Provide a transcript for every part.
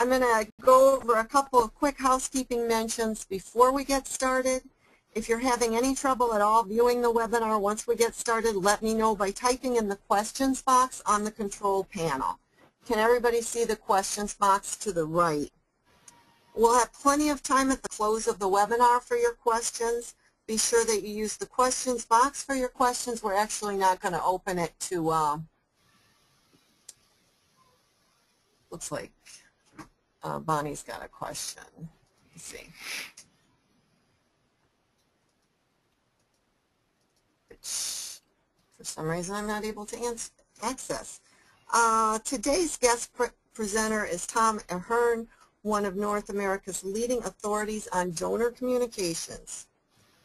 I'm going to go over a couple of quick housekeeping mentions before we get started. If you're having any trouble at all viewing the webinar once we get started, let me know by typing in the questions box on the control panel. Can everybody see the questions box to the right? We'll have plenty of time at the close of the webinar for your questions. Be sure that you use the questions box for your questions. We're actually not going to open it to, looks like Bonnie's got a question. Let's see. Which, for some reason, I'm not able to access. Today's guest presenter is Tom Ahern, one of North America's leading authorities on donor communications.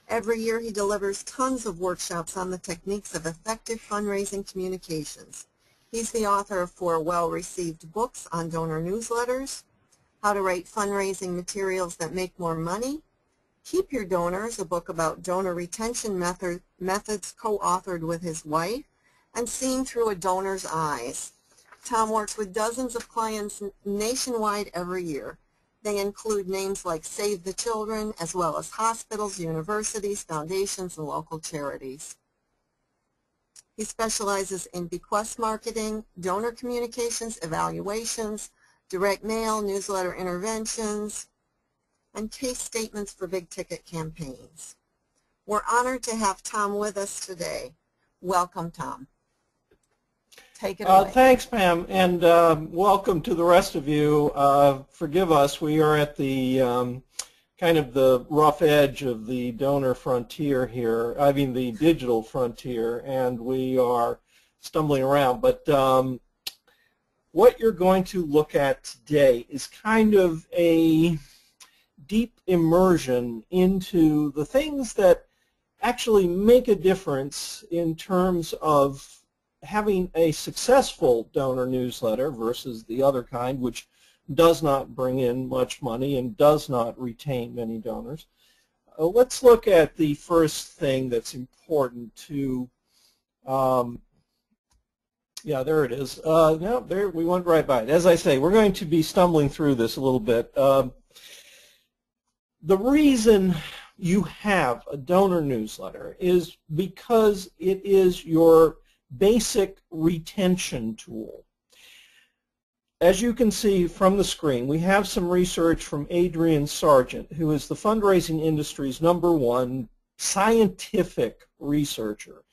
Every year he delivers tons of workshops on the techniques of effective fundraising communications. He's the author of 4 well-received books on donor newsletters, How to Write Fundraising Materials That Make More Money, Keep Your Donors, a book about donor retention methods co-authored with his wife, and Seeing Through a Donor's Eyes. Tom works with dozens of clients nationwide every year. They include names like Save the Children, as well as hospitals, universities, foundations, and local charities. He specializes in bequest marketing, donor communications, evaluations, direct mail, newsletter interventions, and case statements for big-ticket campaigns. We're honored to have Tom with us today. Welcome, Tom. Take it away. Thanks, Pam, and welcome to the rest of you. Forgive us, we are at the kind of the rough edge of the donor frontier here, I mean the digital frontier, and we are stumbling around. But what you're going to look at today is kind of a deep immersion into the things that actually make a difference in terms of having a successful donor newsletter versus the other kind, which does not bring in much money and does not retain many donors. Let's look at the first thing that's important to, yeah, there it is. No, there, we went right by it. As I say, we're going to be stumbling through this a little bit. The reason you have a donor newsletter is because it is your basic retention tool. As you can see from the screen, we have some research from Adrian Sargent, who is the fundraising industry's #1 scientific researcher.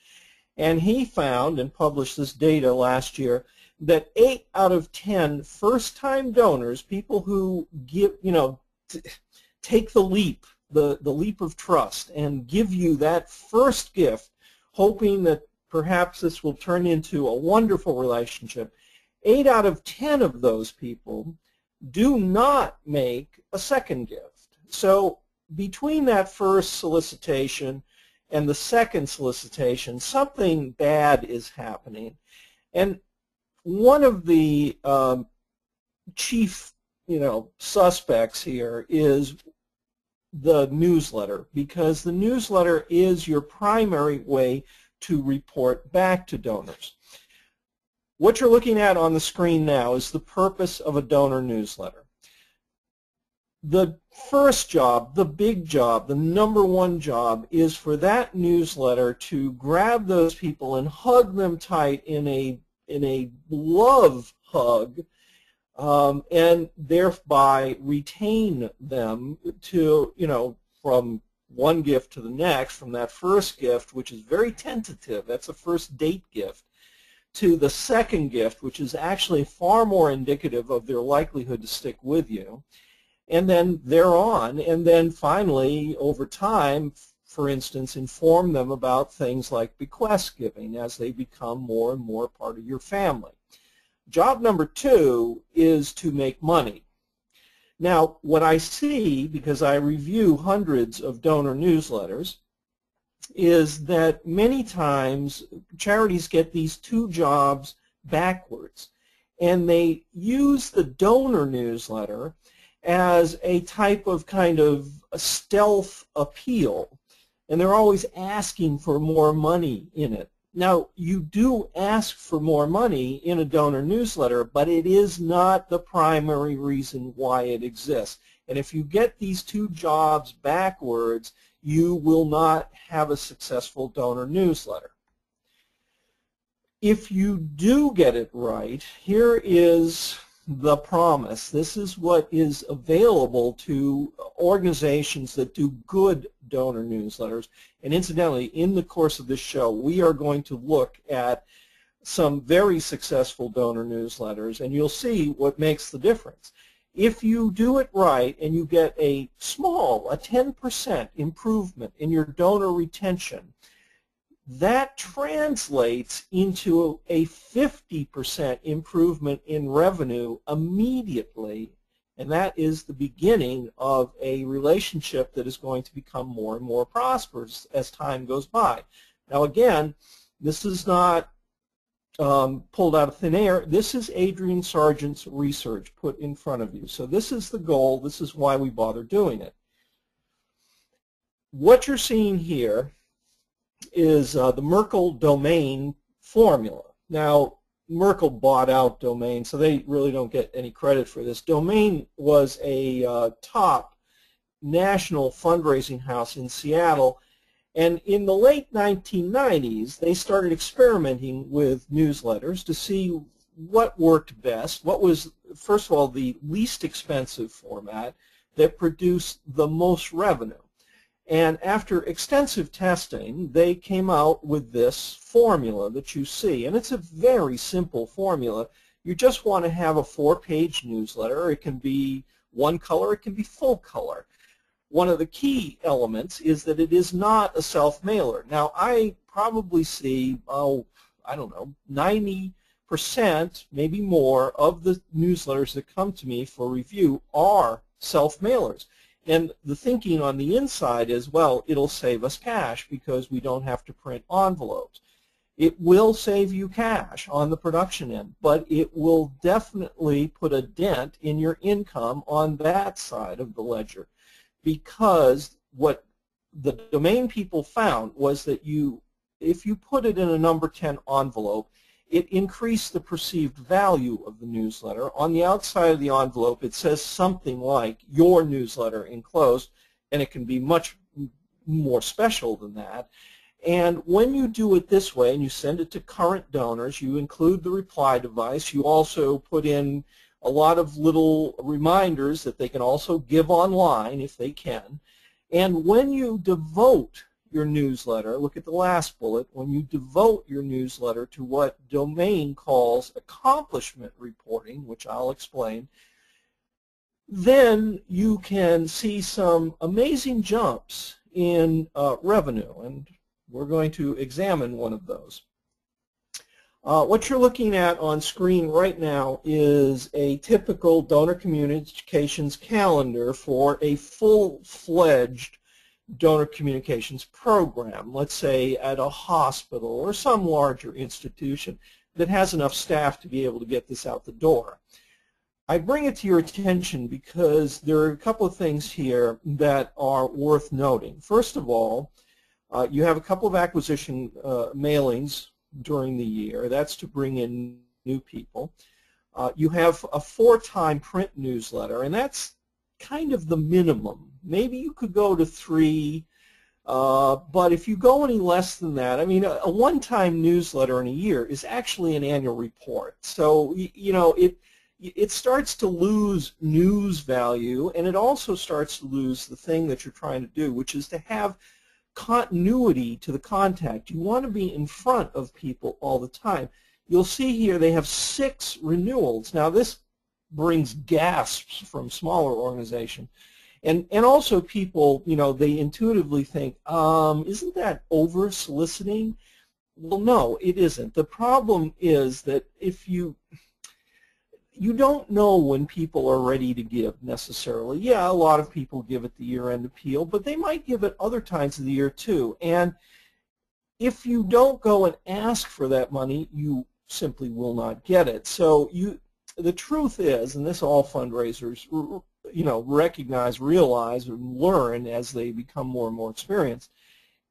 And he found and published this data last year that 8 out of 10 first-time donors, people who give, take the leap, the leap of trust and give you that first gift, hoping that perhaps this will turn into a wonderful relationship. 8 out of 10 of those people do not make a second gift. So between that first solicitation and the second solicitation, something bad is happening. And one of the chief, suspects here is the newsletter, because the newsletter is your primary way to report back to donors. What you're looking at on the screen now is the purpose of a donor newsletter. The first job, the big job, the #1 job is for that newsletter to grab those people and hug them tight in a love hug, and thereby retain them to, from one gift to the next, from that first gift, which is very tentative, that's a first date gift, to the second gift, which is actually far more indicative of their likelihood to stick with you, and then thereon, and then finally, over time, for instance, inform them about things like bequest giving as they become more and more part of your family. Job #2 is to make money. Now, what I see, because I review hundreds of donor newsletters, is that many times charities get these 2 jobs backwards, and they use the donor newsletter as a type of kind of a stealth appeal, and they're always asking for more money in it. Now, you do ask for more money in a donor newsletter, but it is not the primary reason why it exists. And if you get these two jobs backwards, you will not have a successful donor newsletter. If you do get it right, here is the promise. This is what is available to organizations that do good donor newsletters. And incidentally, in the course of this show, we are going to look at some very successful donor newsletters, and you'll see what makes the difference. If you do it right and you get a 10% improvement in your donor retention, that translates into a 50% improvement in revenue immediately, and that is the beginning of a relationship that is going to become more and more prosperous as time goes by. Now again, this is not pulled out of thin air. This is Adrian Sargent's research put in front of you. So this is the goal. This is why we bother doing it. What you're seeing here is the Merkle domain formula. Now, Merkle bought out Domain, so they really don't get any credit for this. Domain was a top national fundraising house in Seattle, and in the late 1990s, they started experimenting with newsletters to see what worked best, what was, first of all, the least expensive format that produced the most revenue. And after extensive testing, they came out with this formula that you see. And it's a very simple formula. You just want to have a 4-page newsletter. It can be one color. It can be full color. One of the key elements is that it is not a self-mailer. Now, I probably see, I don't know, 90%, maybe more, of the newsletters that come to me for review are self-mailers. And the thinking on the inside is, well, it'll save us cash because we don't have to print envelopes. It will save you cash on the production end, but it will definitely put a dent in your income on that side of the ledger, because what the Domain people found was that if you put it in a number 10 envelope, it increased the perceived value of the newsletter. On the outside of the envelope, it says something like your newsletter enclosed, and it can be much more special than that. And when you do it this way and you send it to current donors, you include the reply device. You also put in a lot of little reminders that they can also give online if they can. And when you devote your newsletter, look at the last bullet, when you devote your newsletter to what Domain calls accomplishment reporting, which I'll explain, then you can see some amazing jumps in revenue, and we're going to examine one of those. What you're looking at on screen right now is a typical donor communications calendar for a full-fledged donor communications program, let's say at a hospital or some larger institution that has enough staff to be able to get this out the door. I bring it to your attention because there are a couple of things here that are worth noting. First of all, you have a couple of acquisition mailings during the year. That's to bring in new people. You have a 4-time print newsletter, and that's kind of the minimum. Maybe you could go to 3, but if you go any less than that, I mean, a one-time newsletter in a year is actually an annual report. So, you know, it starts to lose news value, and it also starts to lose the thing that you're trying to do, which is to have continuity to the contact. You want to be in front of people all the time. You'll see here they have 6 renewals. Now, this brings gasps from smaller organizations. And also people, you know, they intuitively think, isn't that over-soliciting? Well, no, it isn't. The problem is that if you don't know when people are ready to give necessarily. Yeah, a lot of people give at the year-end appeal, but they might give at other times of the year too. And if you don't go and ask for that money, you simply will not get it. So the truth is, and this all fundraisers, you know, recognize, realize, and learn as they become more and more experienced,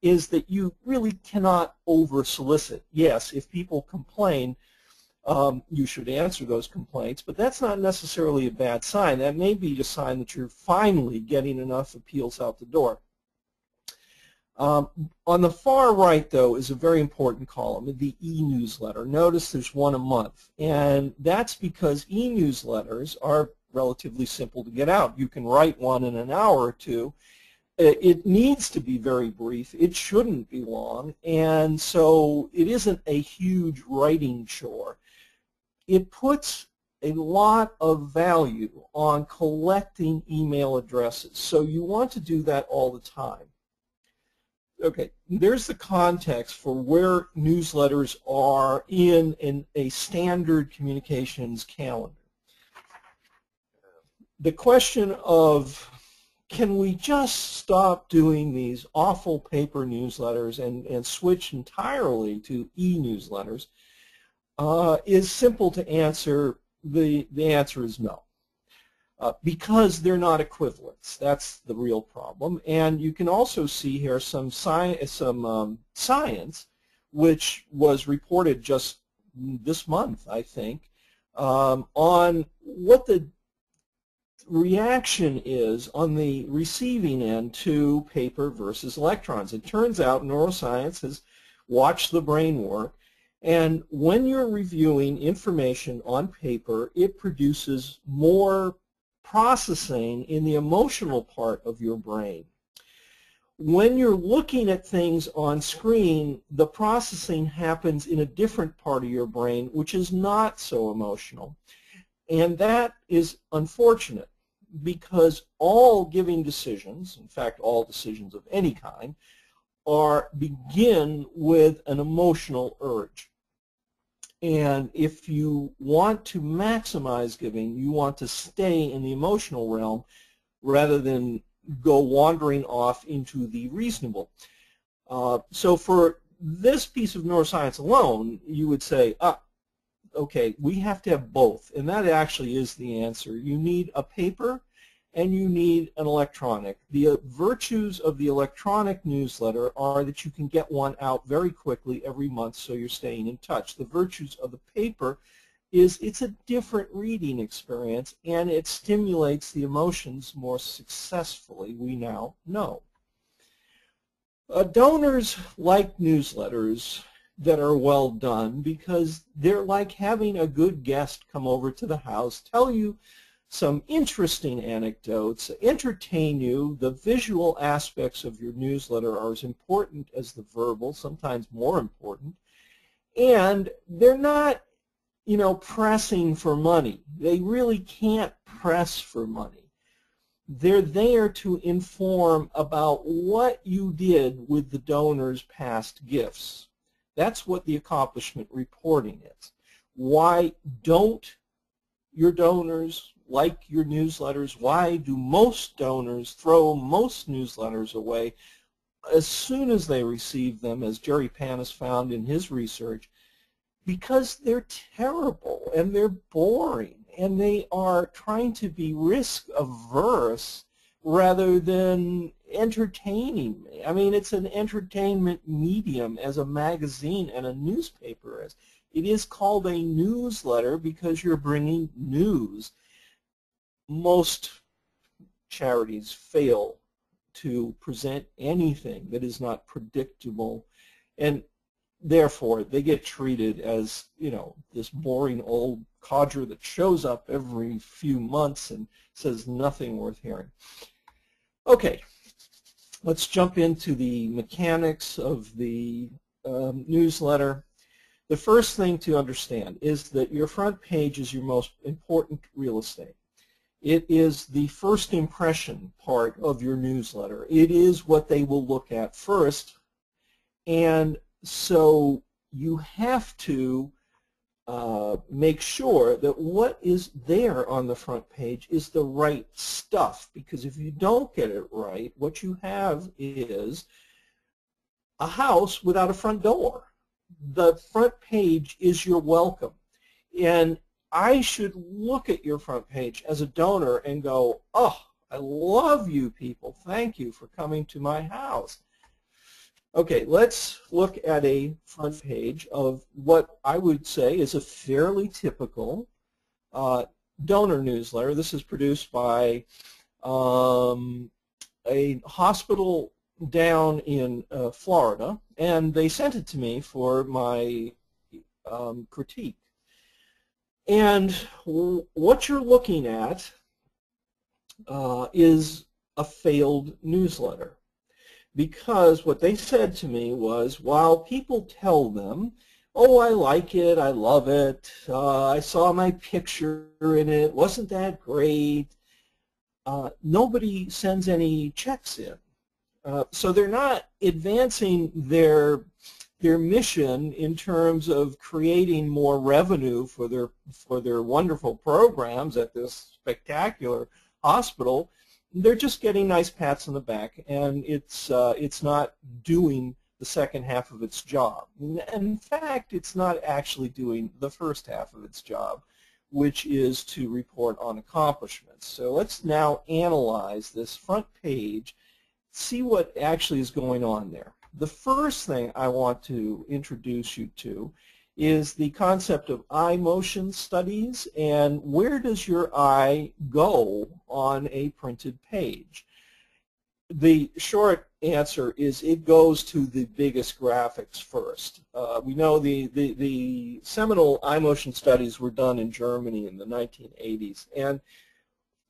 is that you really cannot over-solicit. Yes, if people complain, you should answer those complaints, but that's not necessarily a bad sign. That may be a sign that you're finally getting enough appeals out the door. On the far right, though, is a very important column, the e-newsletter. Notice there's one a month, and that's because e-newsletters are relatively simple to get out. You can write one in an hour or two. It needs to be very brief. It shouldn't be long, and so it isn't a huge writing chore. It puts a lot of value on collecting email addresses, so you want to do that all the time. Okay, there's the context for where newsletters are in a standard communications calendar. The question of, can we just stop doing these awful paper newsletters and switch entirely to e-newsletters, is simple to answer. The answer is no. Because they're not equivalents. That's the real problem. And you can also see here some science, which was reported just this month, I think, on what the reaction is on the receiving end to paper versus electrons. It turns out neuroscience has watched the brain work, and when you're reviewing information on paper, it produces more processing in the emotional part of your brain. When you're looking at things on screen, the processing happens in a different part of your brain, which is not so emotional. And that is unfortunate, because all giving decisions, in fact all decisions of any kind, begin with an emotional urge. And if you want to maximize giving, you want to stay in the emotional realm rather than go wandering off into the reasonable. So for this piece of neuroscience alone, you would say, okay, we have to have both. And that actually is the answer. You need a paper and you need an electronic. The virtues of the electronic newsletter are that you can get one out very quickly every month, so you're staying in touch. The virtues of the paper is it's a different reading experience, and it stimulates the emotions more successfully, we now know. Donors like newsletters that are well done because they're like having a good guest come over to the house, tell you some interesting anecdotes, entertain you. The visual aspects of your newsletter are as important as the verbal, sometimes more important. And they're not, pressing for money. They really can't press for money. They're there to inform about what you did with the donor's past gifts. That's what the accomplishment reporting is. Why don't your donors like your newsletters? Why do most donors throw most newsletters away as soon as they receive them, as Jerry Panis found in his research? Because they're terrible and they're boring and they are trying to be risk averse rather than entertaining me. I mean, it's an entertainment medium as a magazine and a newspaper is. It is called a newsletter because you're bringing news. Most charities fail to present anything that is not predictable, and therefore they get treated as, this boring old codger that shows up every few months and says nothing worth hearing. Okay, let's jump into the mechanics of the newsletter. The first thing to understand is that your front page is your most important real estate. It is the first impression part of your newsletter. It is what they will look at first, and so you have to make sure that what is there on the front page is the right stuff, because if you don't get it right, what you have is a house without a front door. The front page is your welcome, and I should look at your front page as a donor and go, oh, I love you people. Thank you for coming to my house. Okay, let's look at a front page of what I would say is a fairly typical donor newsletter. This is produced by a hospital down in Florida, and they sent it to me for my critique. And what you're looking at is a failed newsletter, because what they said to me was, while people tell them, oh, I like it, I love it, I saw my picture in it, wasn't that great, nobody sends any checks in. So they're not advancing their mission in terms of creating more revenue for their wonderful programs at this spectacular hospital. They're just getting nice pats on the back, and it's not doing the second half of its job. In fact, it's not actually doing the first half of its job, which is to report on accomplishments. So let's now analyze this front page, see what actually is going on there. The first thing I want to introduce you to is the concept of eye motion studies, and where does your eye go on a printed page? The short answer is it goes to the biggest graphics first. We know the seminal eye motion studies were done in Germany in the 1980s, and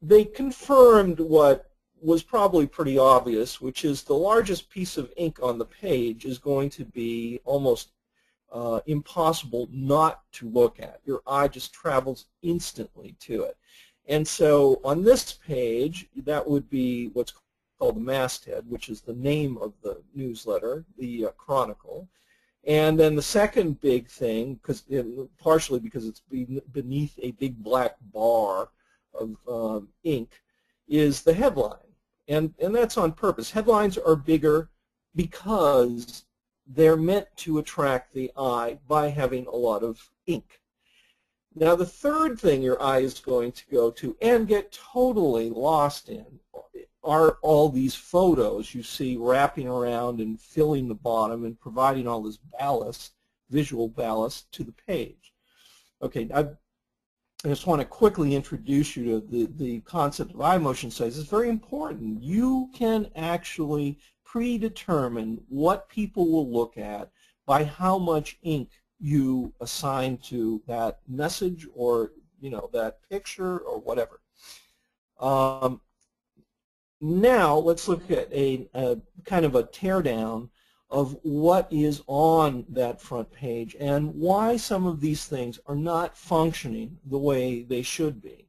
they confirmed what was probably pretty obvious, which is the largest piece of ink on the page is going to be almost impossible not to look at. Your eye just travels instantly to it. And so on this page, that would be what's called the masthead, which is the name of the newsletter, the chronicle. And then the second big thing, partially because it's beneath a big black bar of ink, is the headline. And that's on purpose. Headlines are bigger because they're meant to attract the eye by having a lot of ink. Now, the third thing your eye is going to go to and get totally lost in are all these photos you see wrapping around and filling the bottom and providing all this ballast, visual ballast, to the page. Okay, I just want to quickly introduce you to the concept of eye motion studies. It's very important. You can actually predetermine what people will look at by how much ink you assign to that message or that picture or whatever. Now let's look at a kind of a teardown of what is on that front page and why some of these things are not functioning the way they should be.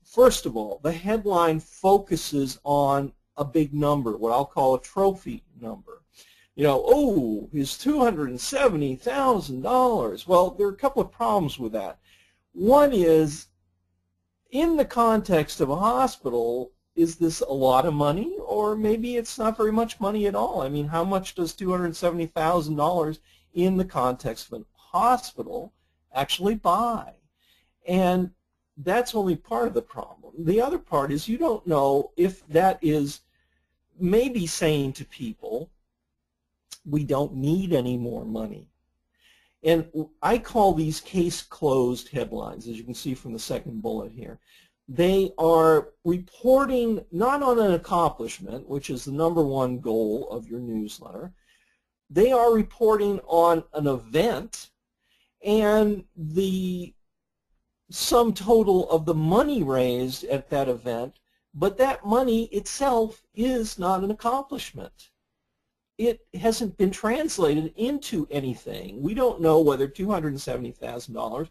First of all, the headline focuses on a big number, what I'll call a trophy number. Oh, is $270,000. Well, there are a couple of problems with that. One is, in the context of a hospital, is this a lot of money, or maybe it's not very much money at all? I mean, how much does $270,000 in the context of a hospital actually buy? And that's only part of the problem. The other part is you don't know if that is maybe saying to people, we don't need any more money. And I call these case closed headlines, as you can see from the second bullet here. They are reporting not on an accomplishment, which is the #1 goal of your newsletter. They are reporting on an event and the sum total of the money raised at that event, but that money itself is not an accomplishment. It hasn't been translated into anything. We don't know whether $270,000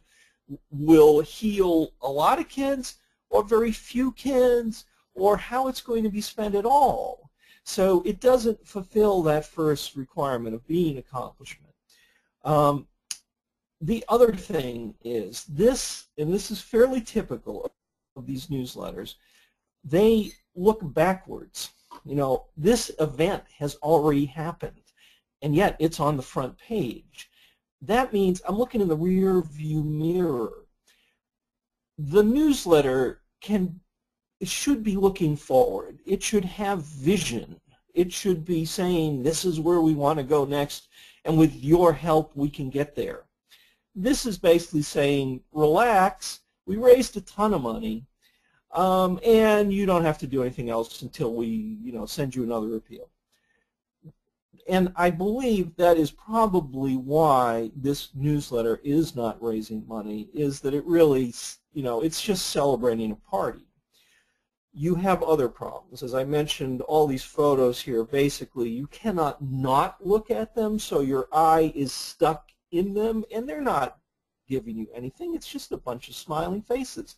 will heal a lot of kids or very few kids, or how it's going to be spent at all. So it doesn't fulfill that first requirement of being accomplishment. The other thing is this, and this is fairly typical of these newsletters, they look backwards. This event has already happened, and yet it's on the front page. That means I'm looking in the rear view mirror. The newsletter should be looking forward. It should have vision. It should be saying, this is where we want to go next, and with your help we can get there. This is basically saying, relax, we raised a ton of money, and you don't have to do anything else until we, send you another appeal. And I believe that is probably why this newsletter is not raising money, is that it really, it's just celebrating a party. You have other problems. As I mentioned, all these photos here, basically, you cannot not look at them, so your eye is stuck in them, and they're not giving you anything. It's just a bunch of smiling faces.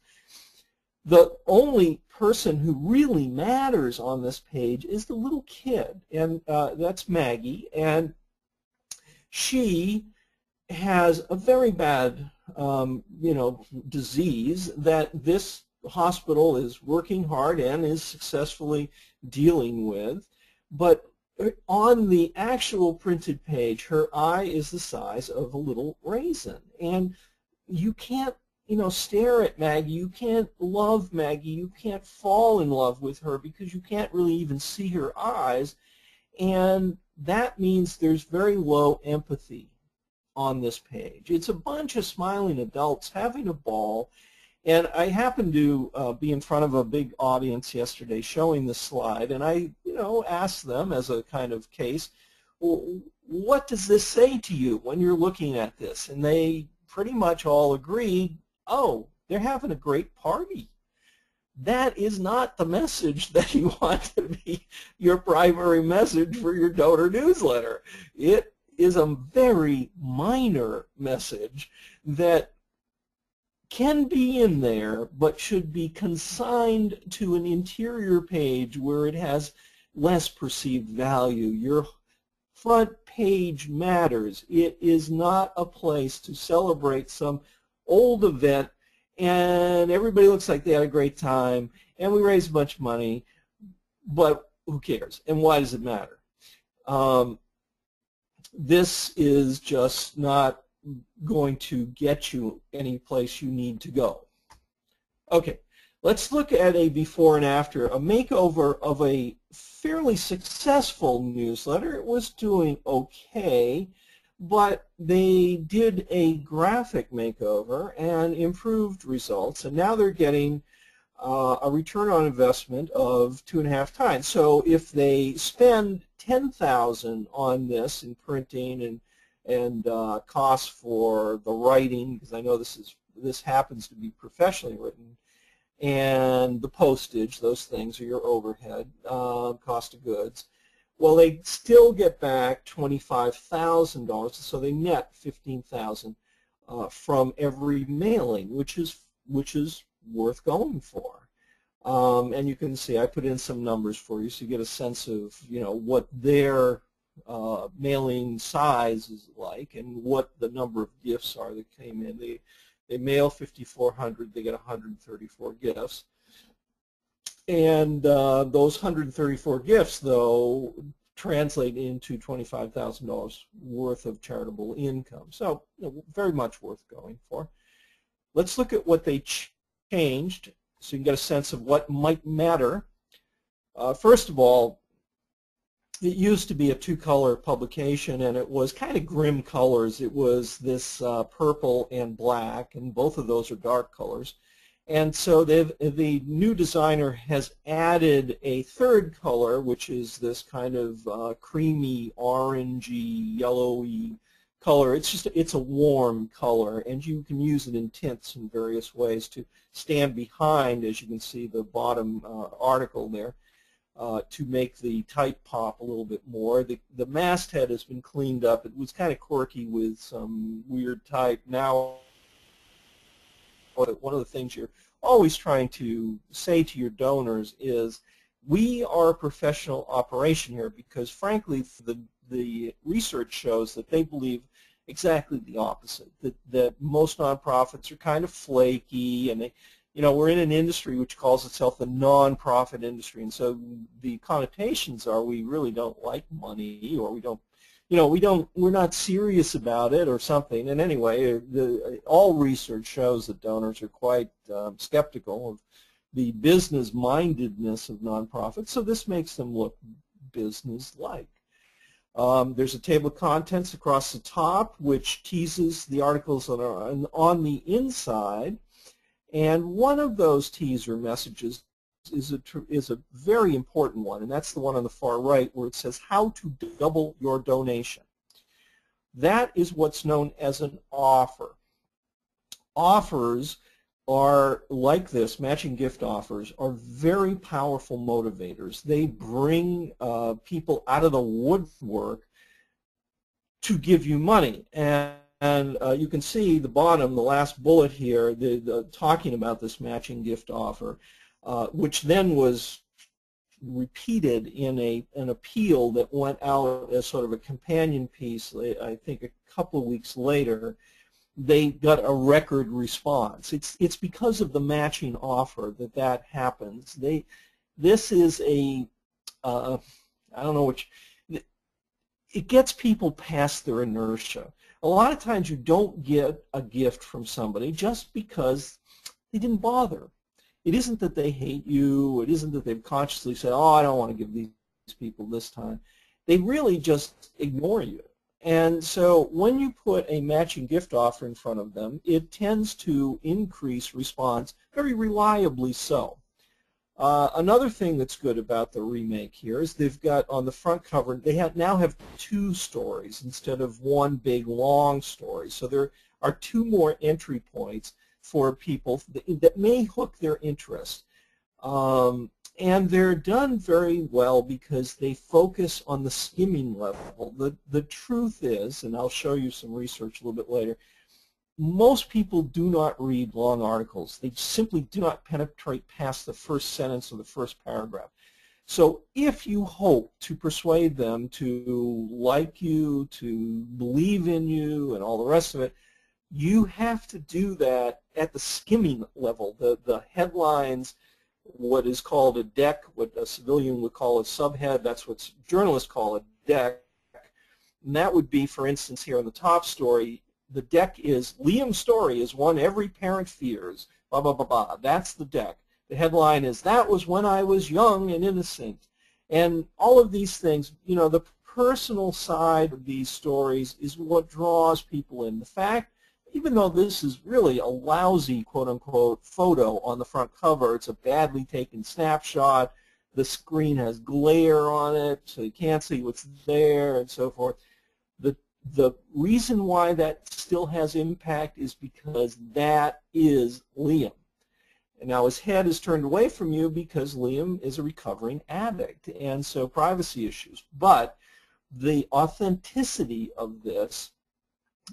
The only person who really matters on this page is the little kid, and that's Maggie, and she has a very bad, disease that this hospital is working hard and is successfully dealing with, but on the actual printed page, her eye is the size of a little raisin, and you can't stare at Maggie, you can't love Maggie, you can't fall in love with her because you can't really even see her eyes, and that means there's very low empathy on this page. It's a bunch of smiling adults having a ball, and I happened to be in front of a big audience yesterday showing this slide, and I asked them as a kind of case, well, what does this say to you when you're looking at this? And they pretty much all agreed, oh, they're having a great party. That is not the message that you want to be your primary message for your donor newsletter. It is a very minor message that can be in there, but should be consigned to an interior page where it has less perceived value. Your front page matters. It is not a place to celebrate some old event and everybody looks like they had a great time and we raised a bunch of money, but who cares? And why does it matter? This is just not going to get you any place you need to go. Okay, let's look at a before and after, a makeover of a fairly successful newsletter. It was doing okay, but they did a graphic makeover and improved results, and now they're getting a return on investment of 2.5 times. So if they spend $10,000 on this in printing and costs for the writing, because I know this happens to be professionally written, and the postage, those things are your overhead, cost of goods. Well, they still get back $25,000, so they net $15,000 from every mailing, which is worth going for. And you can see I put in some numbers for you, so you get a sense of what their mailing size is like and what the number of gifts are that came in. They mail 5,400, they get 134 gifts. And those 134 gifts, though, translate into $25,000 worth of charitable income. So very much worth going for. Let's look at what they changed so you can get a sense of what might matter. First of all, it used to be a 2-color publication, and it was kind of grim colors. It was this purple and black, and both of those are dark colors. And so the new designer has added a third color, which is this kind of creamy, orangey, yellowy color. It's a warm color, and you can use it in tints in various ways to stand behind, as you can see the bottom article there, to make the type pop a little bit more. The masthead has been cleaned up. It was kind of quirky with some weird type. Now, one of the things you're always trying to say to your donors is, we are a professional operation here, because frankly the research shows that they believe exactly the opposite, that most nonprofits are kind of flaky, and we're in an industry which calls itself the non-profit industry, and so the connotations are we really don't like money, or we're not serious about it or something. And anyway, all research shows that donors are quite skeptical of the business mindedness of nonprofits, so this makes them look business like. There's a table of contents across the top which teases the articles that are on the inside, and one of those teaser messages is a very important one, and that's the one on the far right where it says how to double your donation. That is what's known as an offer. Offers are like this, matching gift offers are very powerful motivators. They bring people out of the woodwork to give you money. And you can see the bottom, the last bullet here, talking about this matching gift offer, which then was repeated in an appeal that went out as sort of a companion piece, I think a couple of weeks later. They got a record response. It's because of the matching offer that happens. This is I don't know which, it gets people past their inertia. A lot of times you don't get a gift from somebody just because they didn't bother. It isn't that they hate you. It isn't that they've consciously said, oh, I don't want to give these people this time. They really just ignore you. And so when you put a matching gift offer in front of them, it tends to increase response, very reliably so. Another thing that's good about the remake here is they've got on the front cover, they now have 2 stories instead of one big long story. So there are 2 more entry points for people that may hook their interest. And they're done very well because they focus on the skimming level. The truth is, and I'll show you some research a little bit later, most people do not read long articles. They simply do not penetrate past the first sentence or the first paragraph. So if you hope to persuade them to like you, to believe in you, and all the rest of it, you have to do that at the skimming level, the headlines, what is called a deck, what a civilian would call a subhead, that's what journalists call a deck. And that would be, for instance, here on the top story, the deck is, Liam's story is one every parent fears, blah, blah, blah, blah. That's the deck. The headline is, that was when I was young and innocent. And all of these things, you know, the personal side of these stories is what draws people in. The fact, even though this is really a lousy, quote-unquote, photo on the front cover, it's a badly taken snapshot, the screen has glare on it, so you can't see what's there, and so forth. The reason why that still has impact is because that is Liam. And now his head is turned away from you because Liam is a recovering addict, and so privacy issues. But the authenticity of this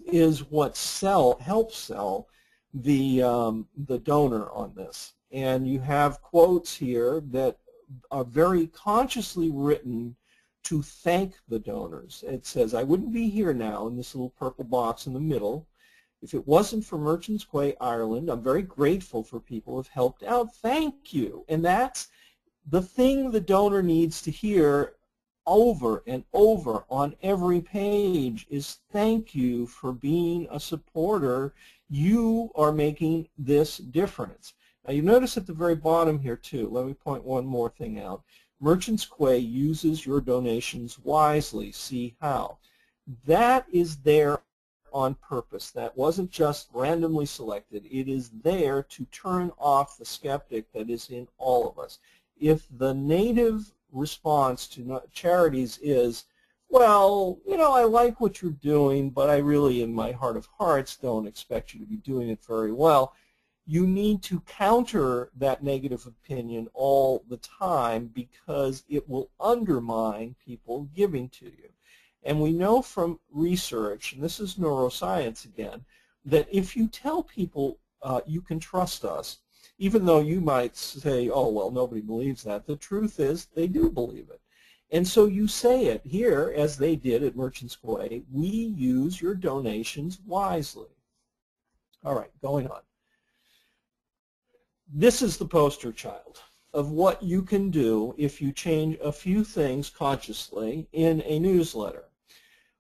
is what helps sell the donor on this. And you have quotes here that are very consciously written to thank the donors. It says, I wouldn't be here now in this little purple box in the middle if it wasn't for Merchants Quay, Ireland. I'm very grateful for people who have helped out. Thank you. And that's the thing the donor needs to hear over and over on every page is thank you for being a supporter. You are making this difference. Now you notice at the very bottom here too, let me point one more thing out. Merchants Quay uses your donations wisely. See how. That is there on purpose. That wasn't just randomly selected. It is there to turn off the skeptic that is in all of us. If the native response to charities is, well, you know, I like what you're doing, but I really, in my heart of hearts, don't expect you to be doing it very well, you need to counter that negative opinion all the time because it will undermine people giving to you. And we know from research, and this is neuroscience again, that if you tell people you can trust us, even though you might say, oh, well, nobody believes that, the truth is they do believe it. And so you say it here, as they did at Merchants Quay, we use your donations wisely. All right, going on. This is the poster child of what you can do if you change a few things consciously in a newsletter.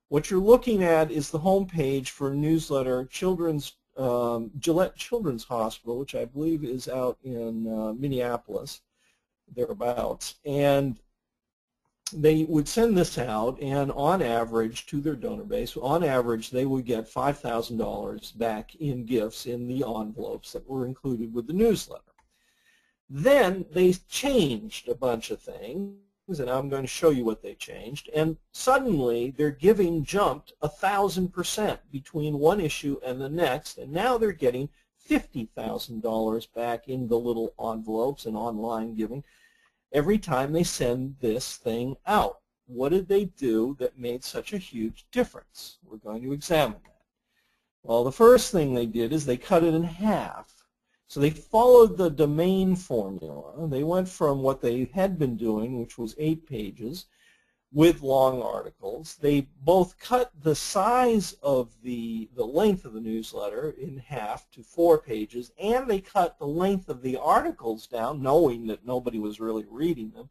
What you're looking at is the home page for a newsletter, Gillette Children's Hospital, which I believe is out in Minneapolis, thereabouts. And they would send this out, and on average, to their donor base, on average, they would get $5,000 back in gifts in the envelopes that were included with the newsletter. Then they changed a bunch of things, and I'm going to show you what they changed, and suddenly their giving jumped 1,000% between one issue and the next, and now they're getting $50,000 back in the little envelopes and online giving every time they send this thing out. What did they do that made such a huge difference? We're going to examine that. Well, the first thing they did is they cut it in half. So they followed the domain formula. They went from what they had been doing, which was 8 pages, with long articles. They both cut the size of the length of the newsletter in half to 4 pages, and they cut the length of the articles down, knowing that nobody was really reading them,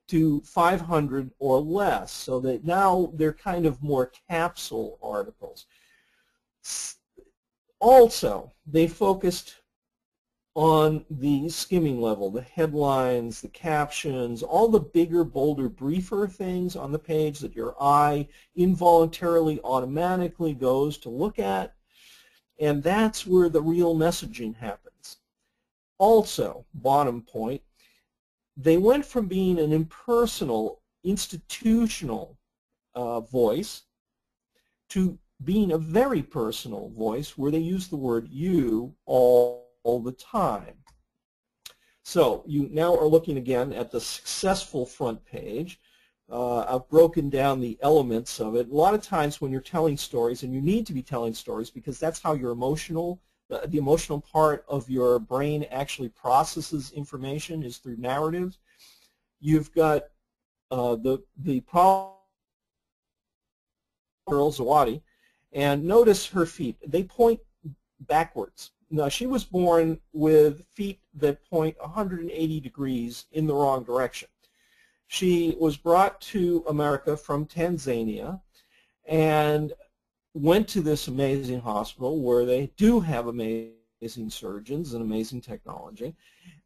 to 500 or less, so that now they're kind of more capsule articles. Also, they focused on the skimming level, the headlines, the captions, all the bigger, bolder, briefer things on the page that your eye involuntarily, automatically goes to look at, and that's where the real messaging happens. Also, bottom point, they went from being an impersonal, institutional voice to being a very personal voice where they use the word you all the time. So you now are looking again at the successful front page. I've broken down the elements of it. A lot of times when you're telling stories, and you need to be telling stories because that's how your the emotional part of your brain actually processes information, is through narratives. You've got the problem girl Zawadi, and notice her feet. They point backwards. Now, she was born with feet that point 180 degrees in the wrong direction. She was brought to America from Tanzania and went to this amazing hospital where they do have amazing surgeons and amazing technology.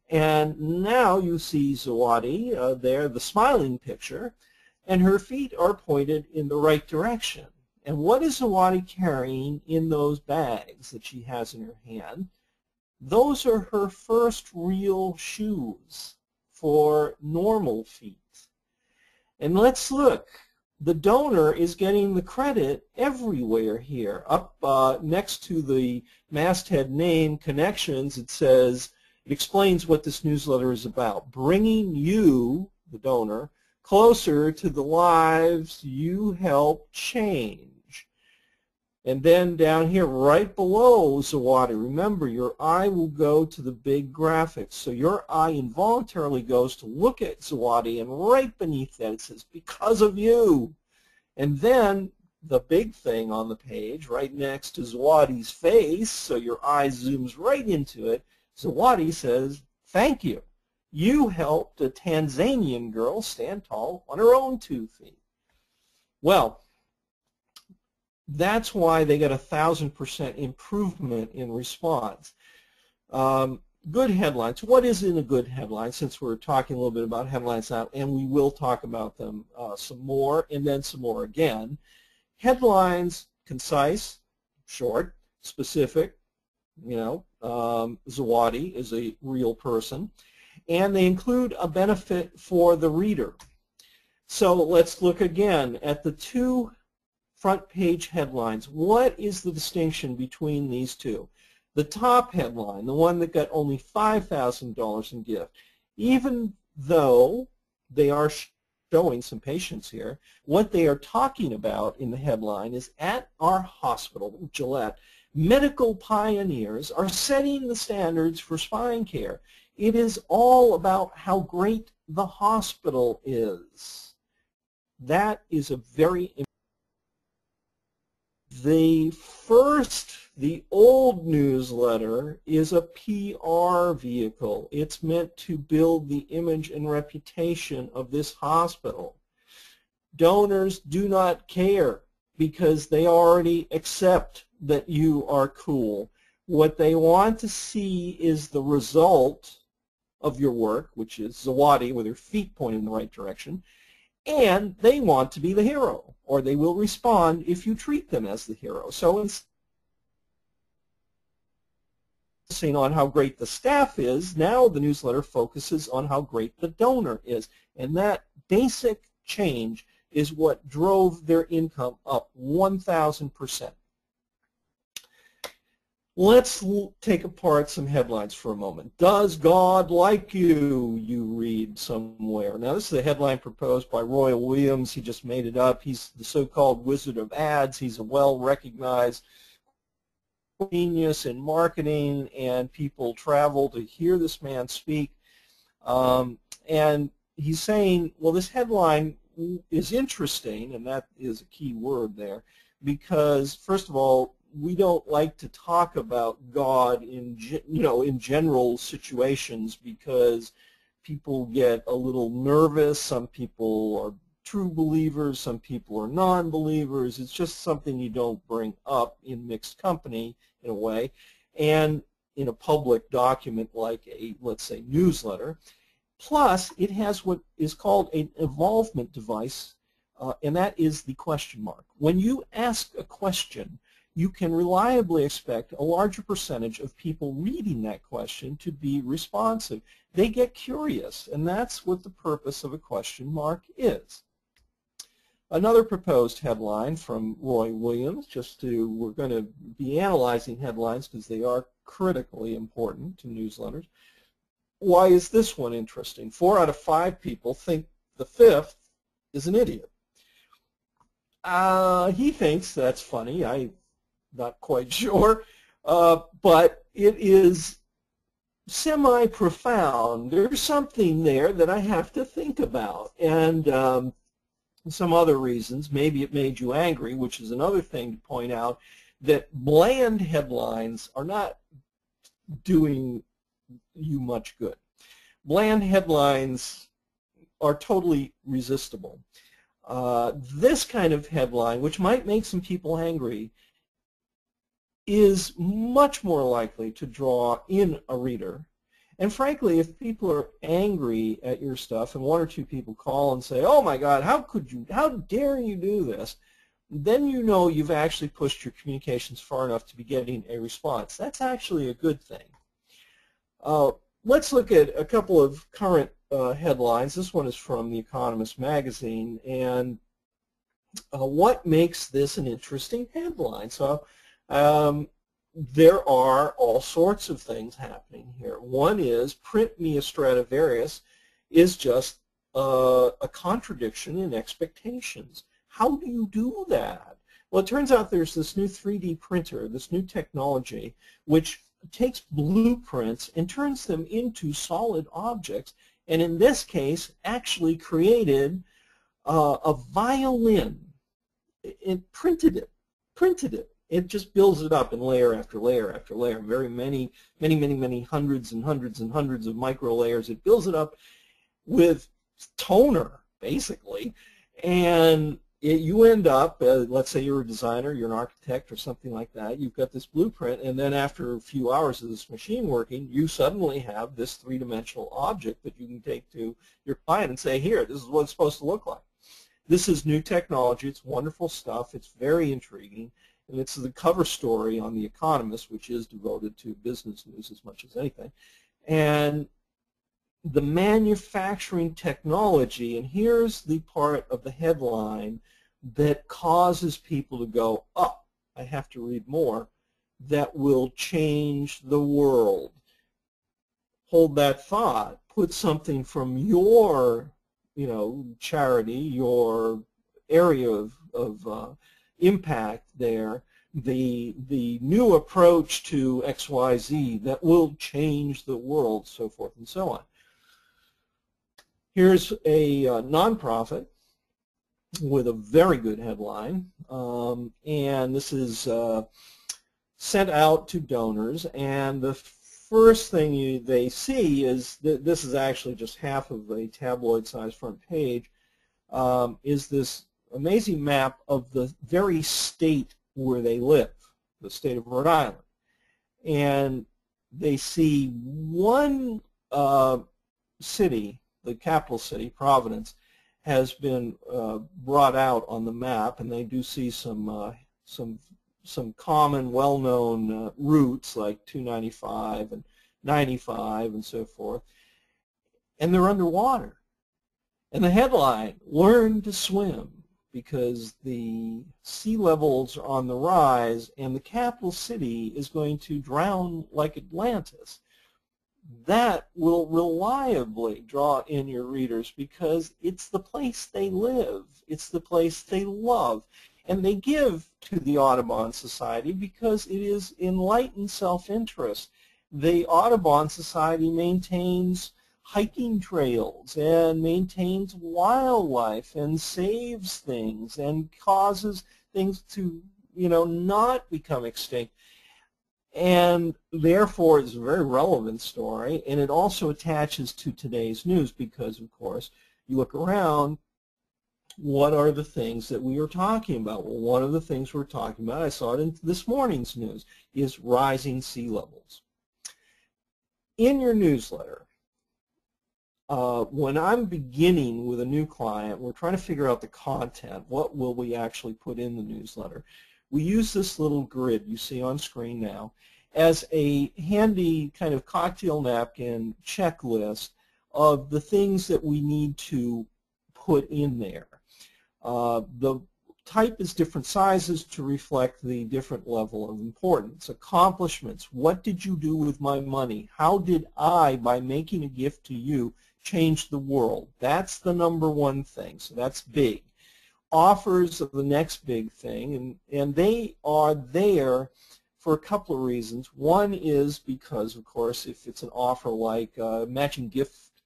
And now you see Zawadi there, the smiling picture, and her feet are pointed in the right direction. And what is Zawadi carrying in those bags that she has in her hand? Those are her first real shoes for normal feet. And let's look. The donor is getting the credit everywhere here. Up next to the masthead name, Connections, it says, it explains what this newsletter is about. Bringing you, the donor, closer to the lives you help change. And then down here, right below Zawadi, remember your eye will go to the big graphics. So your eye involuntarily goes to look at Zawadi, and right beneath that it says, because of you. And then the big thing on the page, right next to Zawadi's face, so your eye zooms right into it, Zawadi says, thank you. You helped a Tanzanian girl stand tall on her own 2 feet. Well, that's why they got 1,000% improvement in response. Good headlines. What is in a good headline, since we're talking a little bit about headlines now, and we will talk about them some more and then some more again. Headlines, concise, short, specific. Zawadi is a real person. And they include a benefit for the reader. So let's look again at the 2 front page headlines. What is the distinction between these two? The top headline, the one that got only $5,000 in gift, even though they are showing some patience here, what they are talking about in the headline is, at our hospital, Gillette, medical pioneers are setting the standards for spine care. It is all about how great the hospital is. That is a very important. The old newsletter is a PR vehicle. It's meant to build the image and reputation of this hospital. Donors do not care because they already accept that you are cool. What they want to see is the result of your work, which is Zawadi with her feet pointing in the right direction, and they want to be the hero, or they will respond if you treat them as the hero. So instead of focusing on how great the staff is, now the newsletter focuses on how great the donor is. And that basic change is what drove their income up 1,000%. Let's take apart some headlines for a moment. Does God like you? You read somewhere. Now, this is a headline proposed by Roy Williams. He just made it up. He's the so-called wizard of ads. He's a well-recognized genius in marketing, and people travel to hear this man speak. And he's saying, well, this headline is interesting, and that is a key word there, because, first of all, we don't like to talk about God in general situations because people get a little nervous. Some people are true believers, some people are non-believers. It's just something you don't bring up in mixed company in a way, and in a public document like a, let's say, newsletter. Plus, it has what is called an involvement device, and that is the question mark. When you ask a question, you can reliably expect a larger percentage of people reading that question to be responsive. They get curious, and that's what the purpose of a question mark is. Another proposed headline from Roy Williams, we're going to be analyzing headlines because they are critically important to newsletters. Why is this one interesting? 4 out of 5 people think the 5th is an idiot. He thinks that's funny. I'm not quite sure, but it is semi-profound. There's something there that I have to think about, and some other reasons. Maybe it made you angry, which is another thing to point out, that bland headlines are not doing you much good. Bland headlines are totally resistible. This kind of headline, which might make some people angry, is much more likely to draw in a reader. And frankly, if people are angry at your stuff and 1 or 2 people call and say, oh my God, how dare you do this, then you know you've actually pushed your communications far enough to be getting a response. That's actually a good thing. Let's look at a couple of current headlines. This one is from The Economist magazine, and what makes this an interesting headline? So there are all sorts of things happening here. One is print me a Stradivarius is just a contradiction in expectations. How do you do that? Well, it turns out there's this new 3D printer, this new technology, which takes blueprints and turns them into solid objects, and in this case actually created a violin. It printed it. It just builds it up in layer after layer after layer, many hundreds and hundreds and hundreds of micro layers. It builds it up with toner, basically, and you end up, let's say you're a designer, you're an architect or something like that, you've got this blueprint, and then after a few hours of this machine working, you suddenly have this 3-dimensional object that you can take to your client and say, here, this is what it's supposed to look like. This is new technology. It's wonderful stuff. It's very intriguing. And it's the cover story on The Economist, which is devoted to business news as much as anything. And the manufacturing technology, and here's the part of the headline that causes people to go, oh, I have to read more, that will change the world. Hold that thought. Put something from your, charity, your area of impact there, the new approach to XYZ that will change the world, so forth and so on. Here's a nonprofit with a very good headline, and this is sent out to donors, and the first thing they see is that this is actually just half of a tabloid-sized front page, is this amazing map of the very state where they live, the state of Rhode Island. And they see one city, the capital city, Providence, has been brought out on the map, and they do see some common, well-known routes like 295 and 95 and so forth, and they're underwater. And the headline, "Learn to Swim," because the sea levels are on the rise and the capital city is going to drown like Atlantis. That will reliably draw in your readers because it's the place they live, it's the place they love, and they give to the Audubon Society because it is enlightened self-interest. The Audubon Society maintains hiking trails and maintains wildlife and saves things and causes things to, not become extinct. And therefore, it's a very relevant story, and it also attaches to today's news because, of course, you look around, what are the things that we are talking about? Well, one of the things we're talking about, I saw it in this morning's news, is rising sea levels. In your newsletter, when I'm beginning with a new client, we're trying to figure out the content. What will we actually put in the newsletter? We use this little grid you see on screen now as a handy kind of cocktail napkin checklist of the things that we need to put in there. The type is different sizes to reflect the different level of importance. Accomplishments. What did you do with my money? How did I, by making a gift to you, change the world? That's the number one thing, so that's big. Offers of the next big thing, and they are there for a couple of reasons. One is because, of course, if it's an offer like a matching gift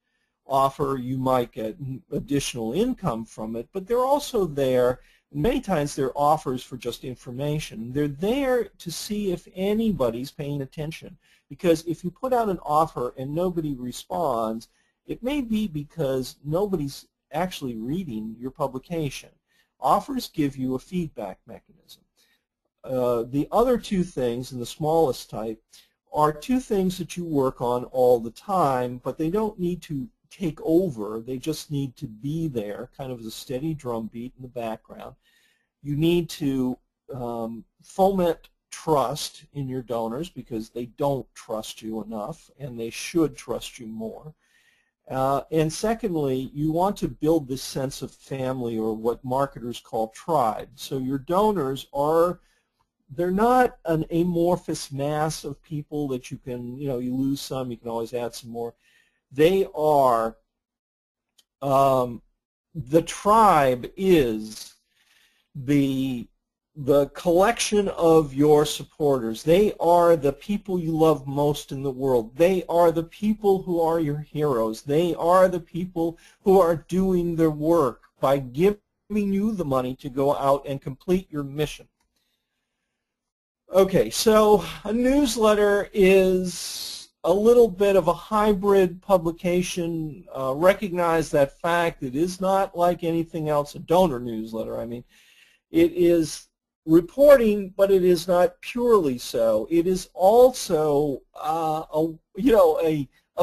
offer, you might get additional income from it, but they're also there, many times they're offers for just information. They're there to see if anybody's paying attention, because if you put out an offer and nobody responds, it may be because nobody's actually reading your publication. Offers give you a feedback mechanism. The other two things, in the smallest type, are two things that you work on all the time, but they don't need to take over. They just need to be there, kind of as a steady drumbeat in the background. You need to foment trust in your donors because they don't trust you enough, and they should trust you more. And secondly, you want to build this sense of family, or what marketers call tribe. So your donors they're not an amorphous mass of people that you can, you lose some, you can always add some more. They are, the tribe is the collection of your supporters. They are the people you love most in the world. They are the people who are your heroes. They are the people who are doing their work by giving you the money to go out and complete your mission. Okay, so a newsletter is a little bit of a hybrid publication. Recognize that fact. It is not like anything else, a donor newsletter. I mean, it is reporting, but it is not purely so. It is also a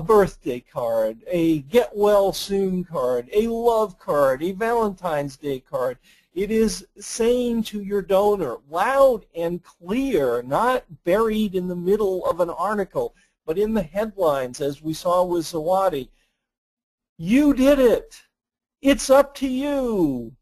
birthday card, a get well soon card, a love card, a Valentine's Day card. It is saying to your donor loud and clear, not buried in the middle of an article, but in the headlines, as we saw with Zawadi, you did it. It's up to you.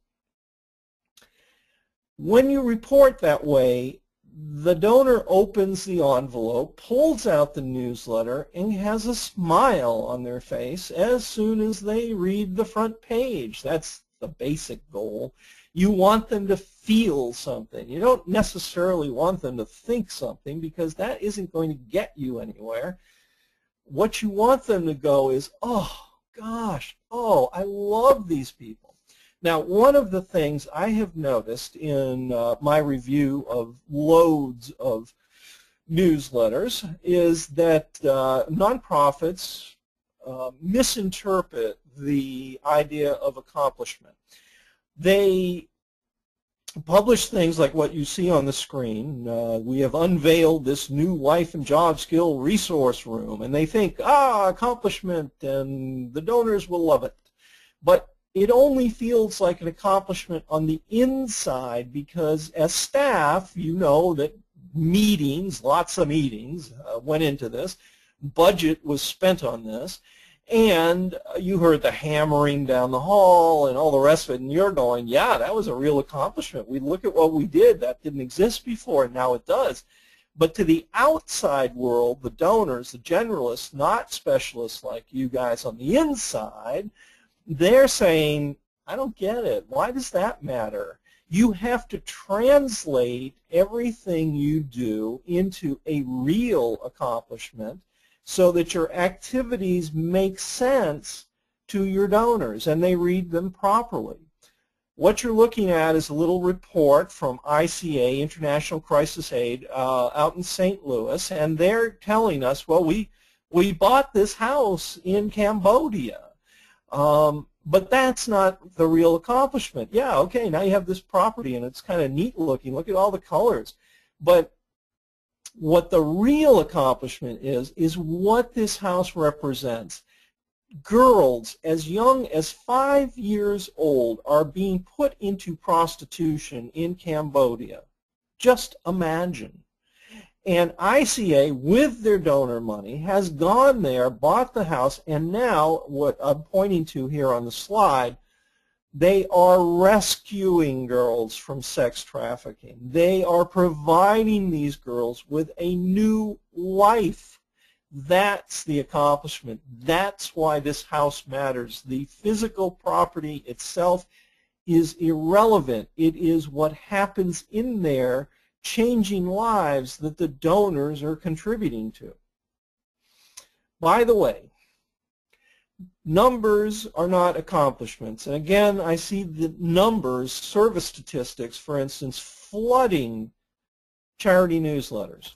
When you report that way, the donor opens the envelope, pulls out the newsletter, and has a smile on their face as soon as they read the front page. That's the basic goal. You want them to feel something. You don't necessarily want them to think something, because that isn't going to get you anywhere. What you want them to go is, oh, gosh, oh, I love these people. Now, one of the things I have noticed in my review of loads of newsletters is that nonprofits misinterpret the idea of accomplishment. They publish things like what you see on the screen. We have unveiled this new life and job skill resource room, and they think, accomplishment, and the donors will love it. But it only feels like an accomplishment on the inside because as staff, you know that meetings, lots of meetings went into this, budget was spent on this, and you heard the hammering down the hall and all the rest of it, and you're going, yeah, that was a real accomplishment. We look at what we did. That didn't exist before, and now it does. But to the outside world, the donors, the generalists, not specialists like you guys on the inside, they're saying, I don't get it. Why does that matter? You have to translate everything you do into a real accomplishment so that your activities make sense to your donors and they read them properly. What you're looking at is a little report from ICA, International Crisis Aid, out in St. Louis, and they're telling us, well, we bought this house in Cambodia. But that's not the real accomplishment. Yeah, okay, now you have this property and it's kind of neat looking. Look at all the colors. But what the real accomplishment is what this house represents. Girls as young as 5 years old are being put into prostitution in Cambodia. Just imagine. And ICA, with their donor money, has gone there, bought the house, and now, what I'm pointing to here on the slide, they are rescuing girls from sex trafficking. They are providing these girls with a new life. That's the accomplishment. That's why this house matters. The physical property itself is irrelevant. It is what happens in there, changing lives, that the donors are contributing to. By the way, numbers are not accomplishments. And again, I see the numbers, service statistics, for instance, flooding charity newsletters.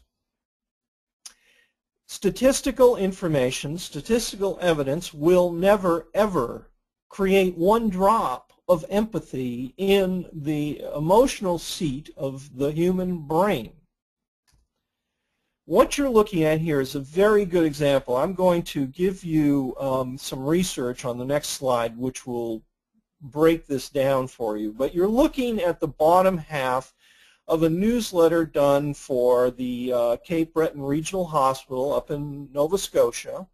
Statistical information, statistical evidence will never, ever create one drop of empathy in the emotional seat of the human brain. What you're looking at here is a very good example. I'm going to give you some research on the next slide which will break this down for you. But you're looking at the bottom half of a newsletter done for the Cape Breton Regional Hospital up in Nova Scotia.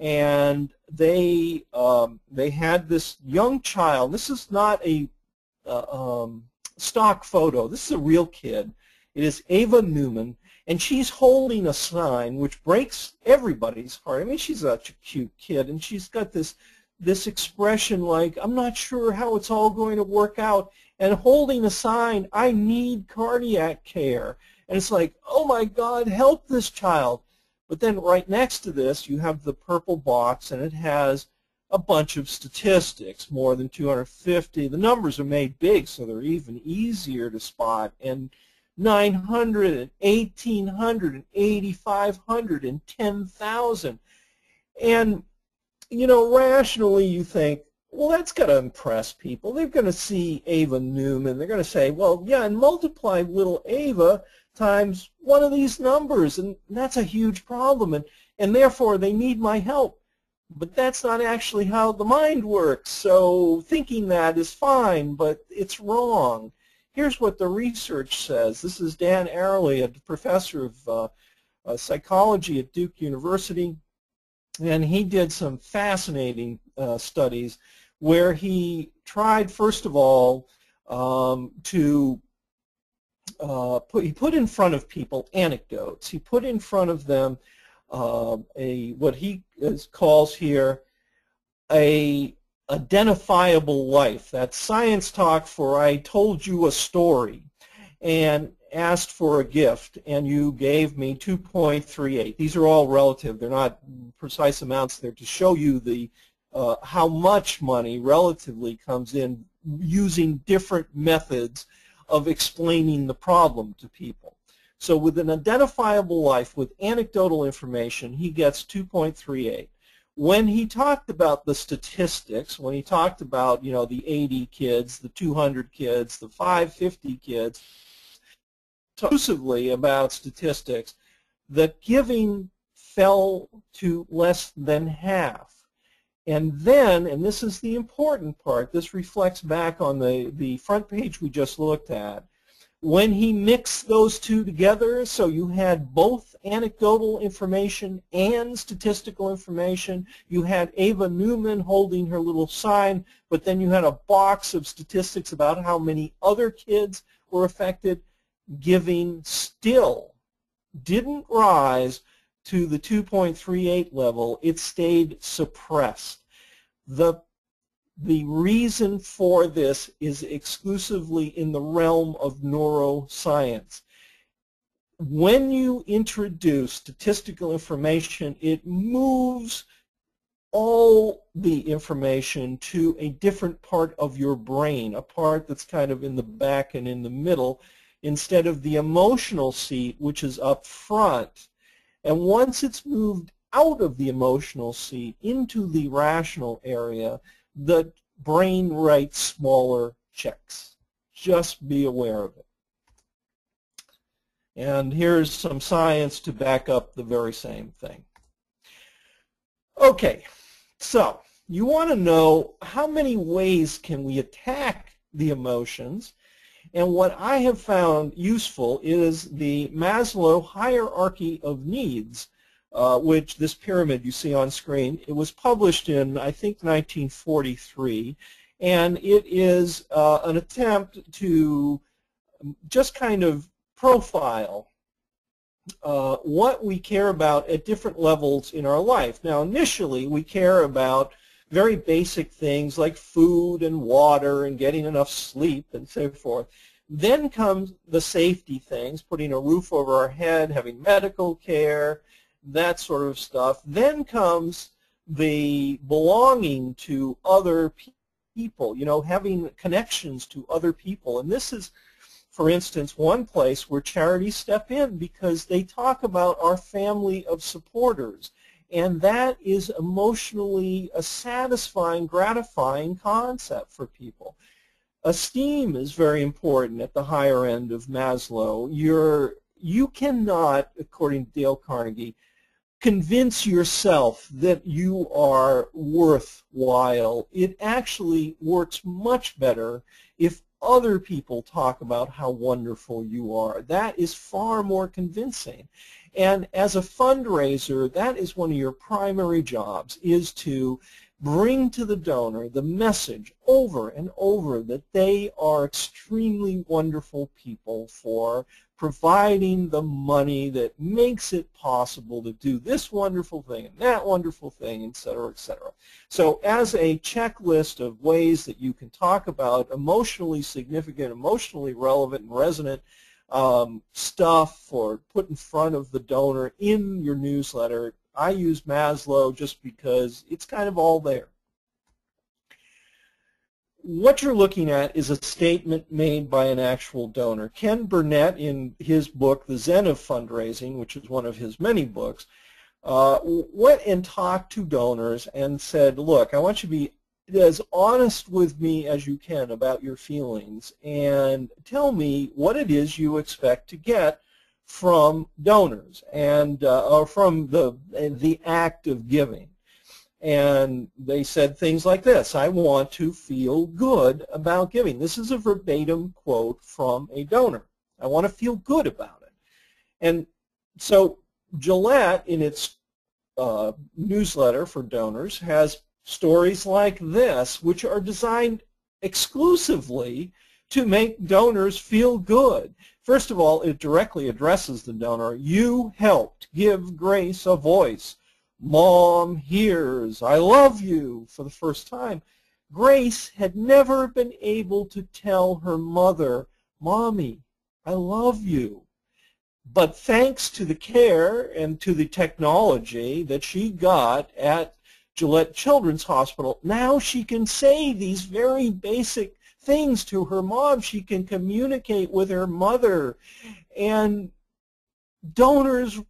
And they had this young child. This is not a stock photo. This is a real kid. It is Ava Newman, and she's holding a sign which breaks everybody's heart. I mean, she's such a cute kid, and she's got this expression like, I'm not sure how it's all going to work out, and holding a sign, I need cardiac care. And it's like, oh my God, help this child. But then right next to this, you have the purple box, and it has a bunch of statistics, more than 250. The numbers are made big, so they're even easier to spot. And 900, and 1,800, and 8,500, and 10,000. And, you know, rationally you think, well, that's got to impress people. They're going to see Ava Newman. They're going to say, well, yeah, and multiply little Ava times one of these numbers, and that's a huge problem, and therefore they need my help. But that's not actually how the mind works, so thinking that is fine, but it's wrong. Here's what the research says. This is Dan Ariely, a professor of psychology at Duke University, and he did some fascinating studies where he tried, first of all, he put in front of people anecdotes. He put in front of them what he calls here a identifiable life. That's science talk for I told you a story and asked for a gift, and you gave me 2.38. These are all relative. They're not precise amounts. They're to show you the how much money relatively comes in using different methods of explaining the problem to people. So with an identifiable life, with anecdotal information, he gets 2.38. When he talked about the statistics, when he talked about, you know, the 80 kids, the 200 kids, the 550 kids, exclusively about statistics, the giving fell to less than half. And then, and this is the important part, this reflects back on the front page we just looked at, when he mixed those two together, so you had both anecdotal information and statistical information. You had Ava Newman holding her little sign, but then you had a box of statistics about how many other kids were affected. Giving still didn't rise to the 2.38 level. It stayed suppressed. The reason for this is exclusively in the realm of neuroscience. When you introduce statistical information, it moves all the information to a different part of your brain, a part that's kind of in the back and in the middle, instead of the emotional seat, which is up front. And once it's moved out of the emotional seat into the rational area, the brain writes smaller checks. Just be aware of it. And here's some science to back up the very same thing. Okay, so you want to know how many ways can we attack the emotions. And what I have found useful is the Maslow hierarchy of needs, which this pyramid you see on screen. It was published in, I think, 1943, and it is an attempt to just kind of profile what we care about at different levels in our life. Now, initially, we care about very basic things like food and water and getting enough sleep and so forth. Then comes the safety things, putting a roof over our head, having medical care, that sort of stuff. Then comes the belonging to other people, you know, having connections to other people. And this is, for instance, one place where charities step in because they talk about our family of supporters. And that is emotionally a satisfying, gratifying concept for people. Esteem is very important at the higher end of Maslow. You cannot, according to Dale Carnegie, convince yourself that you are worthwhile. It actually works much better if other people talk about how wonderful you are. That is far more convincing. And as a fundraiser, that is one of your primary jobs, is to bring to the donor the message over and over that they are extremely wonderful people for providing the money that makes it possible to do this wonderful thing and that wonderful thing, et cetera, et cetera. So as a checklist of ways that you can talk about emotionally significant, emotionally relevant and resonant stuff or put in front of the donor in your newsletter, I use Maslow just because it's kind of all there. What you're looking at is a statement made by an actual donor. Ken Burnett, in his book, The Zen of Fundraising, which is one of his many books, went and talked to donors and said, look, I want you to be as honest with me as you can about your feelings and tell me what it is you expect to get from donors and or from the act of giving. And they said things like this: I want to feel good about giving. This is a verbatim quote from a donor. I want to feel good about it. And so Gillette, in its newsletter for donors, has stories like this, which are designed exclusively to make donors feel good. First of all, it directly addresses the donor. You helped give Grace a voice. Mom hears, I love you, for the first time. Grace had never been able to tell her mother, Mommy, I love you. But thanks to the care and to the technology that she got at Gillette Children's Hospital, now she can say these very basic things to her mom. She can communicate with her mother. And donors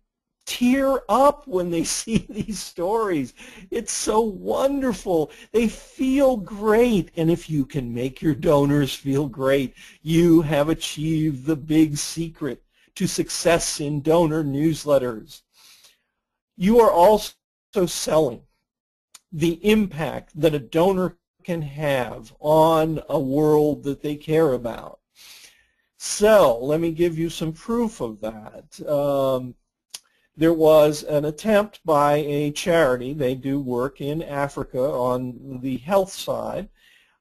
tear up when they see these stories. It's so wonderful. They feel great. And if you can make your donors feel great, you have achieved the big secret to success in donor newsletters. You are also selling. the impact that a donor can have on a world that they care about. So let me give you some proof of that. There was an attempt by a charity. They do work in Africa on the health side.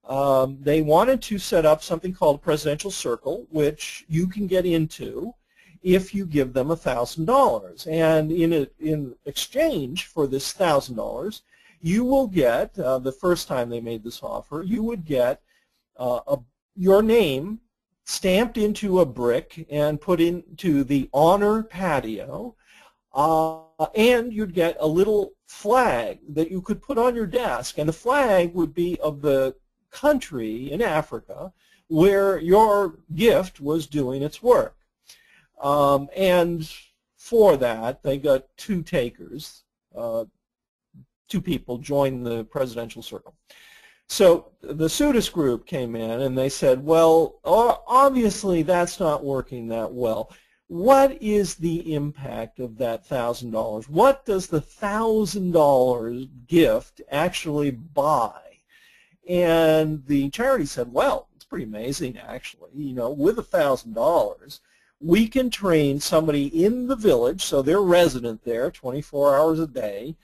They wanted to set up something called a presidential circle, which you can get into if you give them $1,000. And in exchange for this $1,000, you will get, the first time they made this offer, you would get your name stamped into a brick and put into the honor patio, and you'd get a little flag that you could put on your desk, and the flag would be of the country in Africa where your gift was doing its work. And for that, they got two takers. Two people joined the presidential circle. So the Sudis group came in and they said, well, obviously that's not working that well. What is the impact of that $1,000? What does the $1,000 gift actually buy? And the charity said, well, it's pretty amazing actually. You know, with $1,000, we can train somebody in the village, so they're resident there 24 hours a day.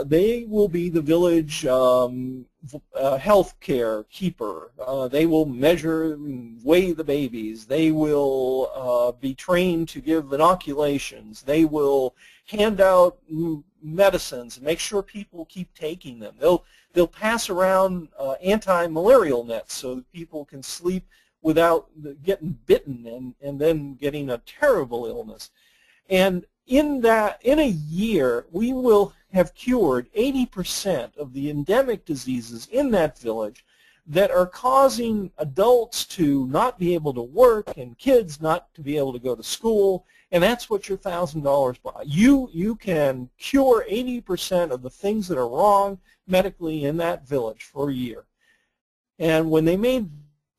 They will be the village health care keeper. They will measure and weigh the babies. They will be trained to give inoculations. They will hand out medicines and make sure people keep taking them. They'll pass around anti-malarial nets so that people can sleep without getting bitten and then getting a terrible illness. And in a year, we will have cured 80% of the endemic diseases in that village that are causing adults to not be able to work and kids not to be able to go to school, and that's what your $1,000 buys. You can cure 80% of the things that are wrong medically in that village for a year. And when they made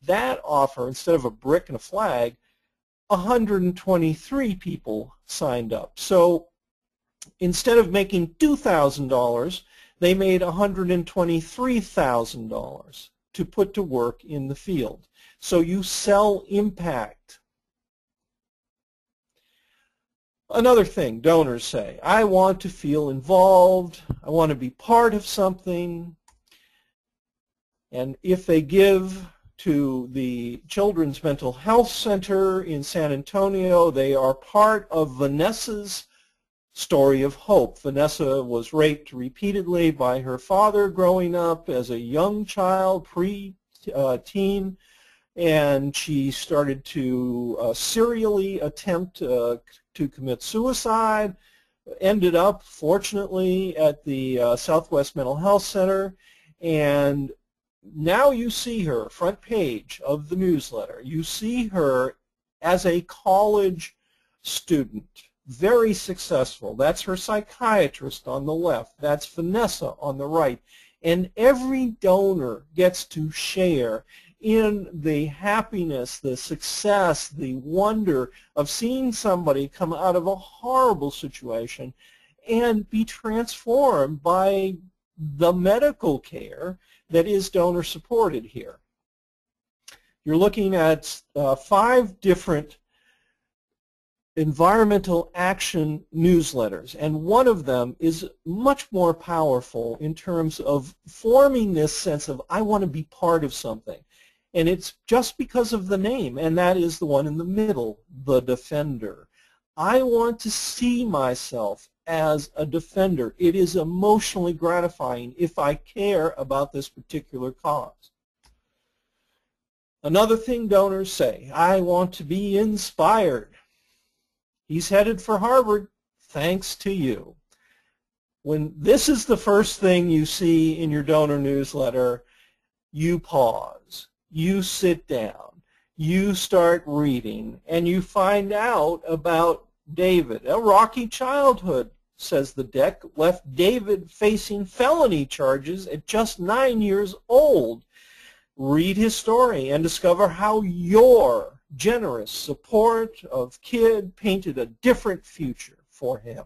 that offer, instead of a brick and a flag, 123 people signed up. So instead of making $2,000, they made $123,000 to put to work in the field. So you sell impact. Another thing donors say, I want to feel involved, I want to be part of something, and if they give to the Children's Mental Health Center in San Antonio, they are part of Vanessa's story of hope. Vanessa was raped repeatedly by her father growing up as a young child, pre-teen, and she started to serially attempt to commit suicide, ended up, fortunately, at the Southwest Mental Health Center, and now you see her, front page of the newsletter, you see her as a college student, very successful. That's her psychiatrist on the left. That's Vanessa on the right. And every donor gets to share in the happiness, the success, the wonder of seeing somebody come out of a horrible situation and be transformed by the medical care that is donor supported here. You're looking at 5 different environmental action newsletters, and one of them is much more powerful in terms of forming this sense of I want to be part of something. And it's just because of the name, and that is the one in the middle, the Defender. I want to see myself as a defender. It is emotionally gratifying if I care about this particular cause. Another thing donors say, I want to be inspired. He's headed for Harvard, thanks to you. When this is the first thing you see in your donor newsletter, you pause, you sit down, you start reading, and you find out about David. A rocky childhood, says the deck, left David facing felony charges at just 9 years old. Read his story and discover how your generous support of Kid painted a different future for him.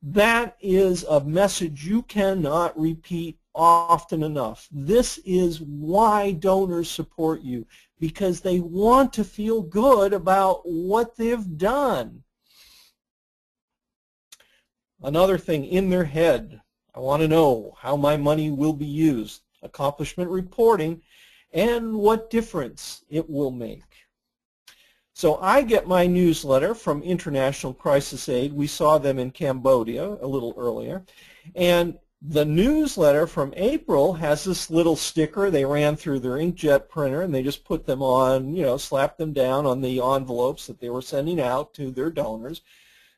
That is a message you cannot repeat often enough. This is why donors support you, because they want to feel good about what they've done. Another thing, in their head, I want to know how my money will be used, accomplishment reporting, and what difference it will make. So I get my newsletter from International Crisis Aid. We saw them in Cambodia a little earlier. And the newsletter from April has this little sticker they ran through their inkjet printer, and they just put them on, slapped them down on the envelopes that they were sending out to their donors,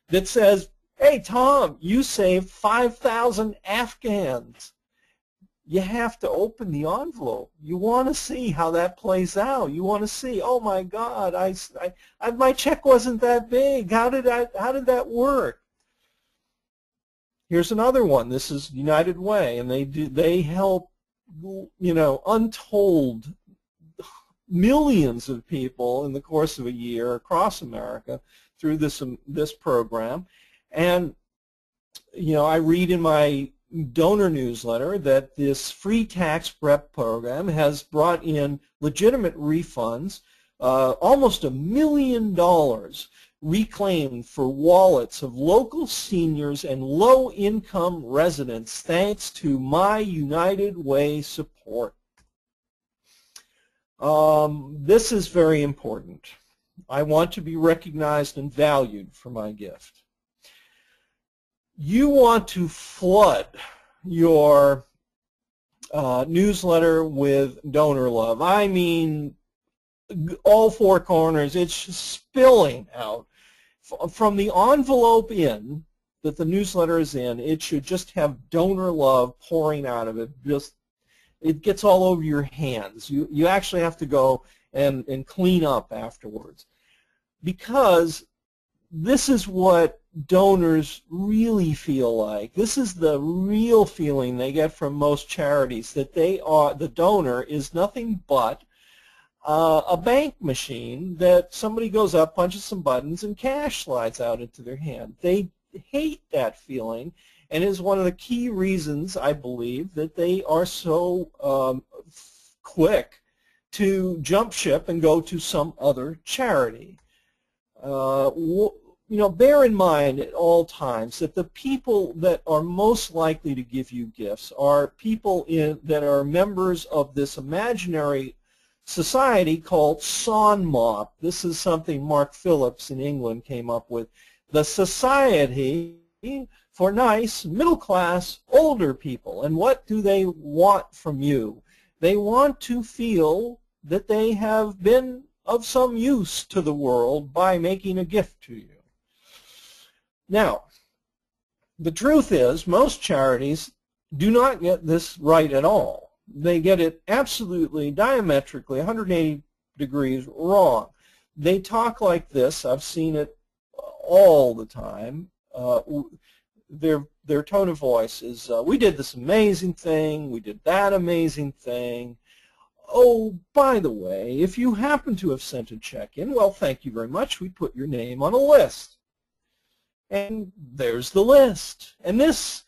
that says, "Hey, Tom, you saved 5,000 Afghans." You have to open the envelope. You want to see how that plays out. You want to see, oh my God, my check wasn't that big. How did that work? Here's another one. This is United Way, and they help untold millions of people in the course of a year across America through this program. And I read in my donor newsletter that this free tax prep program has brought in legitimate refunds, almost $1 million reclaimed for wallets of local seniors and low-income residents thanks to my United Way support. This is very important. I want to be recognized and valued for my gift. You want to flood your newsletter with donor love. I mean, all four corners, it's just spilling out. From the envelope in that the newsletter is in, it should just have donor love pouring out of it. It gets all over your hands. You actually have to go and clean up afterwards, because this is what donors really feel like. This is the real feeling they get from most charities, that the donor is nothing but a bank machine that somebody goes up, punches some buttons, and cash slides out into their hand. They hate that feeling, and is one of the key reasons, I believe, that they are so quick to jump ship and go to some other charity. Bear in mind at all times that the people that are most likely to give you gifts are people that are members of this imaginary society called SONMOP. This is something Mark Phillips in England came up with. The Society for Nice, Middle-Class, Older People. And what do they want from you? They want to feel that they have been of some use to the world by making a gift to you. Now, the truth is most charities do not get this right at all. They get it absolutely, diametrically, 180 degrees wrong. They talk like this. I've seen it all the time. Their tone of voice is, we did this amazing thing, we did that amazing thing. Oh, by the way, if you happen to have sent a check in, well, thank you very much. We put your name on a list. And there's the list. And this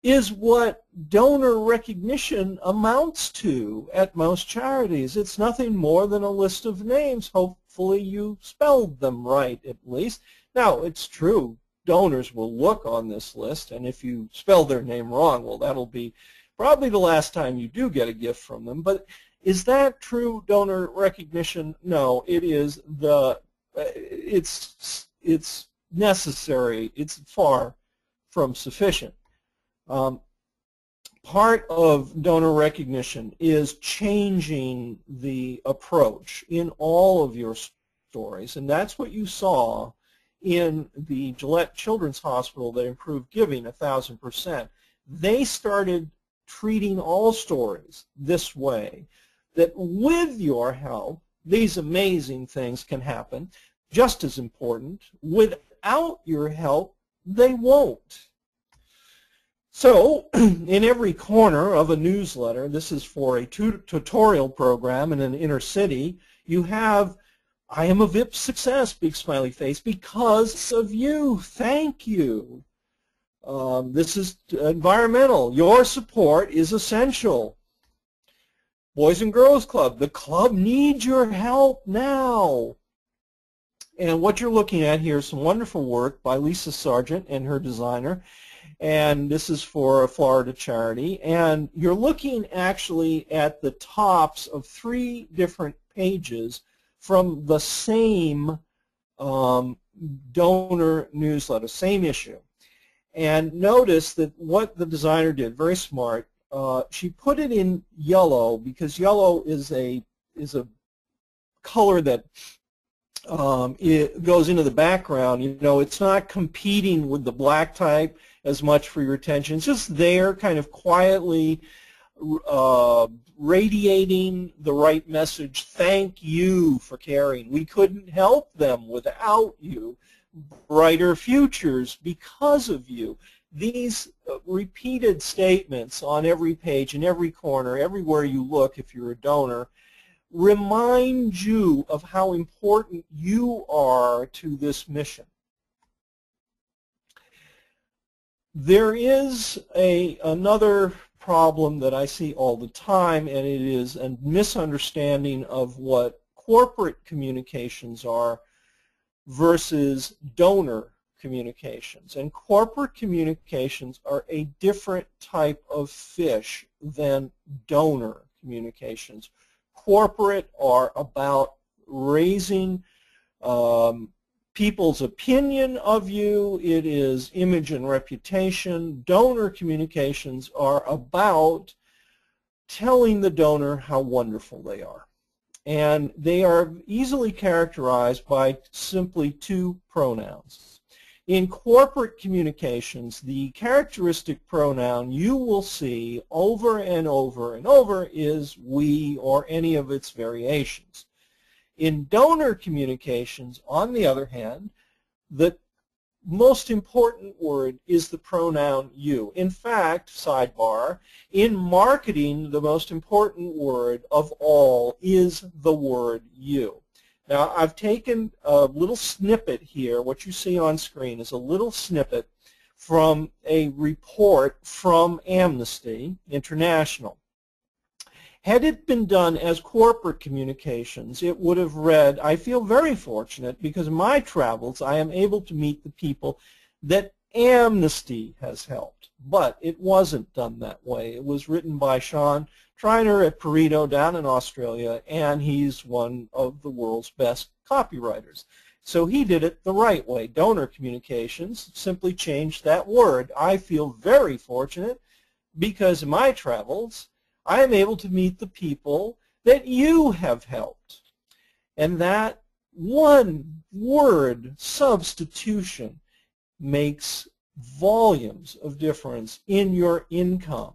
is what donor recognition amounts to at most charities. It's nothing more than a list of names. Hopefully you spelled them right, at least. Now, it's true, donors will look on this list, and if you spell their name wrong, well, that'll be probably the last time you do get a gift from them. But is that true donor recognition? No, it is it's necessary. It's far from sufficient. Part of donor recognition is changing the approach in all of your stories, and that's what you saw in the Gillette Children's Hospital that improved giving 1,000%. They started treating all stories this way, that with your help, these amazing things can happen. Just as important, without your help, they won't. So, in every corner of a newsletter, this is for a tutorial program in an inner city, you have, I am a VIP success, big smiley face, because of you, thank you. This is environmental. Your support is essential. Boys and Girls Club. The club needs your help now. And what you're looking at here is some wonderful work by Lisa Sargent and her designer. And this is for a Florida charity. And you're looking actually at the tops of 3 different pages from the same donor newsletter, same issue. And notice that what the designer did, very smart, she put it in yellow because yellow is a color that it goes into the background. You know, it's not competing with the black type as much for your attention. It's just there kind of quietly radiating the right message. Thank you for caring. We couldn't help them without you. Brighter futures because of you. These repeated statements on every page, in every corner, everywhere you look if you're a donor, remind you of how important you are to this mission. There is another problem that I see all the time, and it is a misunderstanding of what corporate communications are versus donor communications. And corporate communications are a different type of fish than donor communications. Corporate are about raising people's opinion of you. It is image and reputation. Donor communications are about telling the donor how wonderful they are. And they are easily characterized by simply 2 pronouns. In corporate communications, the characteristic pronoun you will see over and over and over is we or any of its variations. In donor communications, on the other hand, the most important word is the pronoun you. In fact, sidebar, in marketing, the most important word of all is the word you. Now, I've taken a little snippet here. What you see on screen is a little snippet from a report from Amnesty International. Had it been done as corporate communications, it would have read, I feel very fortunate because in my travels I am able to meet the people that Amnesty has helped. But it wasn't done that way. It was written by Sean Triner at Pareto down in Australia, and he's one of the world's best copywriters. So he did it the right way. Donor communications simply changed that word. I feel very fortunate because in my travels I am able to meet the people that you have helped. And that one word substitution makes volumes of difference in your income.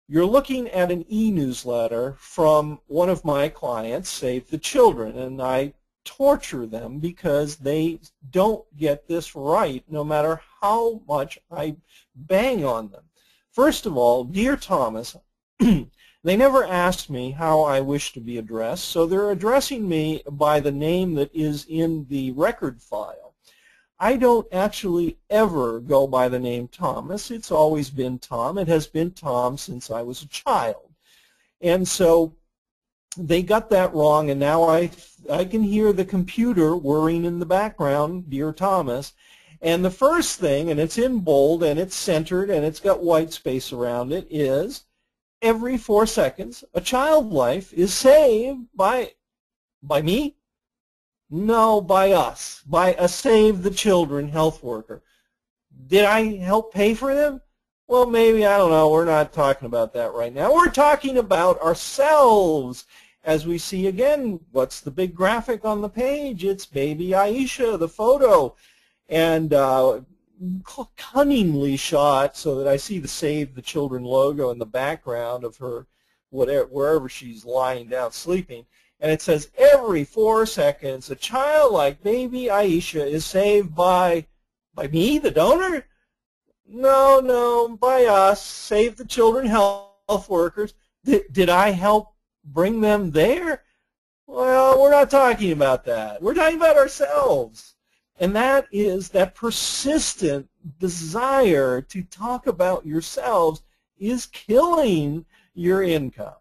You're looking at an e-newsletter from one of my clients, Save the Children, and I torture them because they don't get this right no matter how much I bang on them. First of all, Dear Thomas, they never asked me how I wish to be addressed, so they're addressing me by the name that is in the record file. I don't actually ever go by the name Thomas. It's always been Tom. It has been Tom since I was a child. And so they got that wrong, and now I can hear the computer whirring in the background, Dear Thomas. And the first thing, and it's in bold, and it's centered, and it's got white space around it, is every 4 seconds a child life is saved by me? No, by us, by a Save the Children health worker. Did I help pay for them? Well, maybe, I don't know. We're not talking about that right now. We're talking about ourselves. As we see again, what's the big graphic on the page? It's baby Aisha, the photo. And cunningly shot so that I see the Save the Children logo in the background of her, wherever she's lying down sleeping. And it says, every 4 seconds, a child like baby Aisha is saved by me, the donor? No, by us, Save the Children health workers. Did I help bring them there? Well, we're not talking about that. We're talking about ourselves. And that is that persistent desire to talk about yourselves is killing your income.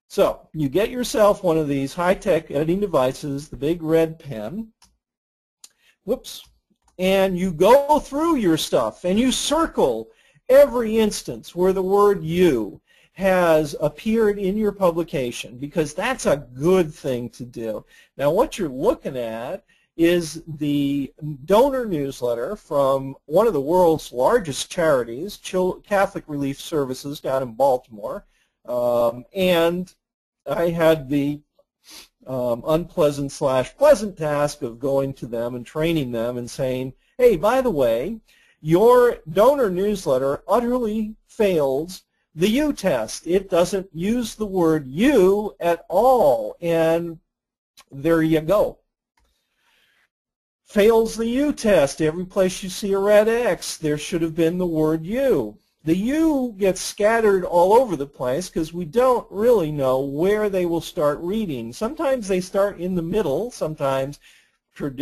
So you get yourself one of these high-tech editing devices, the big red pen, whoops, and you go through your stuff and you circle every instance where the word you has appeared in your publication, because that's a good thing to do. Now what you're looking at is the donor newsletter from one of the world's largest charities, Catholic Relief Services down in Baltimore, and I had the unpleasant/pleasant task of going to them and training them and saying, hey, by the way, your donor newsletter utterly fails the U test. It doesn't use the word you at all, and there you go. Fails the U test. Every place you see a red X, there should have been the word you. The you gets scattered all over the place because we don't really know where they will start reading. Sometimes they start in the middle. Sometimes, actually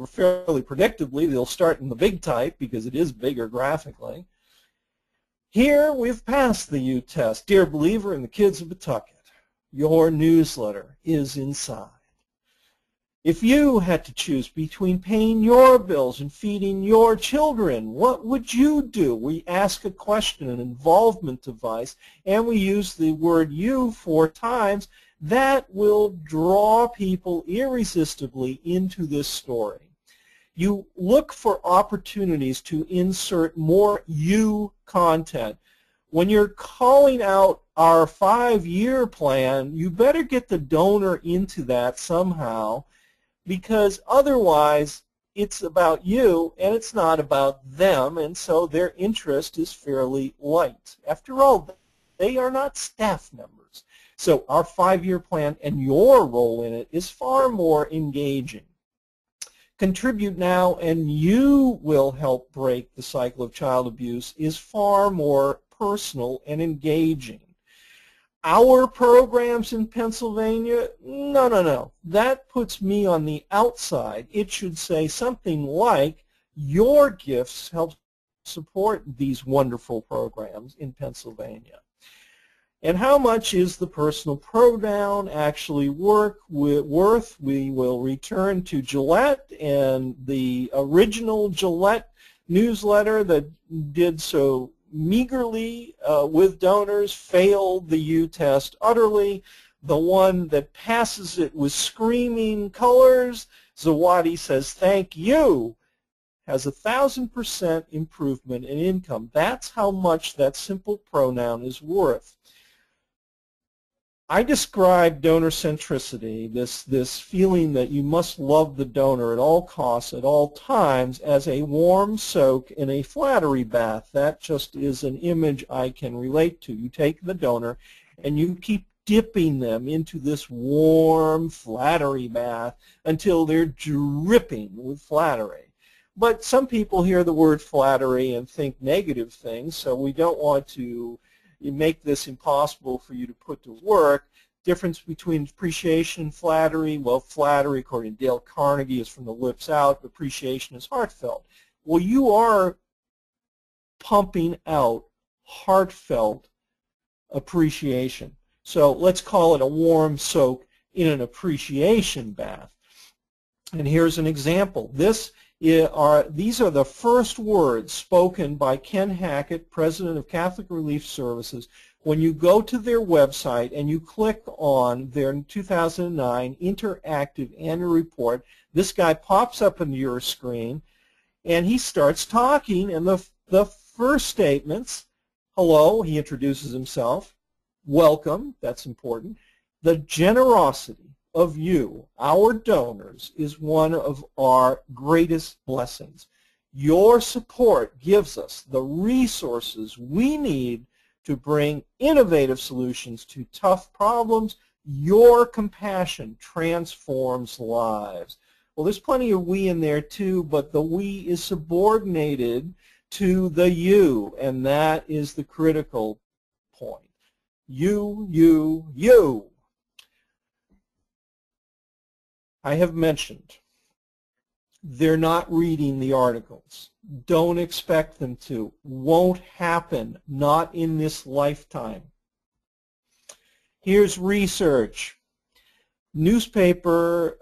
fairly predictably, they'll start in the big type because it is bigger graphically. Here we've passed the U test. Dear believer and the kids of Pawtucket, your newsletter is inside. If you had to choose between paying your bills and feeding your children, what would you do? We ask a question, an involvement device, and we use the word you 4 times. That will draw people irresistibly into this story. You look for opportunities to insert more you content. When you're calling out our 5-year plan, you better get the donor into that somehow, because otherwise it's about you and it's not about them, and so their interest is fairly light. After all, they are not staff members. So our 5-year plan and your role in it is far more engaging. Contribute now and you will help break the cycle of child abuse is far more personal and engaging. Our programs in Pennsylvania, no. That puts me on the outside. It should say something like, your gifts help support these wonderful programs in Pennsylvania. And how much is the personal pronoun actually worth? We will return to Gillette and the original Gillette newsletter that did so meagerly with donors, failed the U test utterly. The one that passes it with screaming colors, Zawadi says thank you, has 1,000% improvement in income. That's how much that simple pronoun is worth. I describe donor centricity, this feeling that you must love the donor at all costs, at all times, as a warm soak in a flattery bath. That just is an image I can relate to. You take the donor and you keep dipping them into this warm flattery bath until they're dripping with flattery. But some people hear the word flattery and think negative things, so we don't want to make this impossible for you to put to work. Difference between appreciation and flattery. Well, flattery, according to Dale Carnegie, is from the lips out. Appreciation is heartfelt. Well, you are pumping out heartfelt appreciation. So let's call it a warm soak in an appreciation bath. And here's an example. These are the first words spoken by Ken Hackett, president of Catholic Relief Services. When you go to their website and you click on their 2009 interactive annual report, this guy pops up into your screen and he starts talking, and the first statements, hello, he introduces himself, welcome, that's important, the generosity of you, our donors, is one of our greatest blessings. Your support gives us the resources we need to bring innovative solutions to tough problems. Your compassion transforms lives. Well, there's plenty of we in there too, but the we is subordinated to the you, and that is the critical point. You, you, you. I have mentioned, they're not reading the articles. Don't expect them to. Won't happen. Not in this lifetime. Here's research. Newspaper,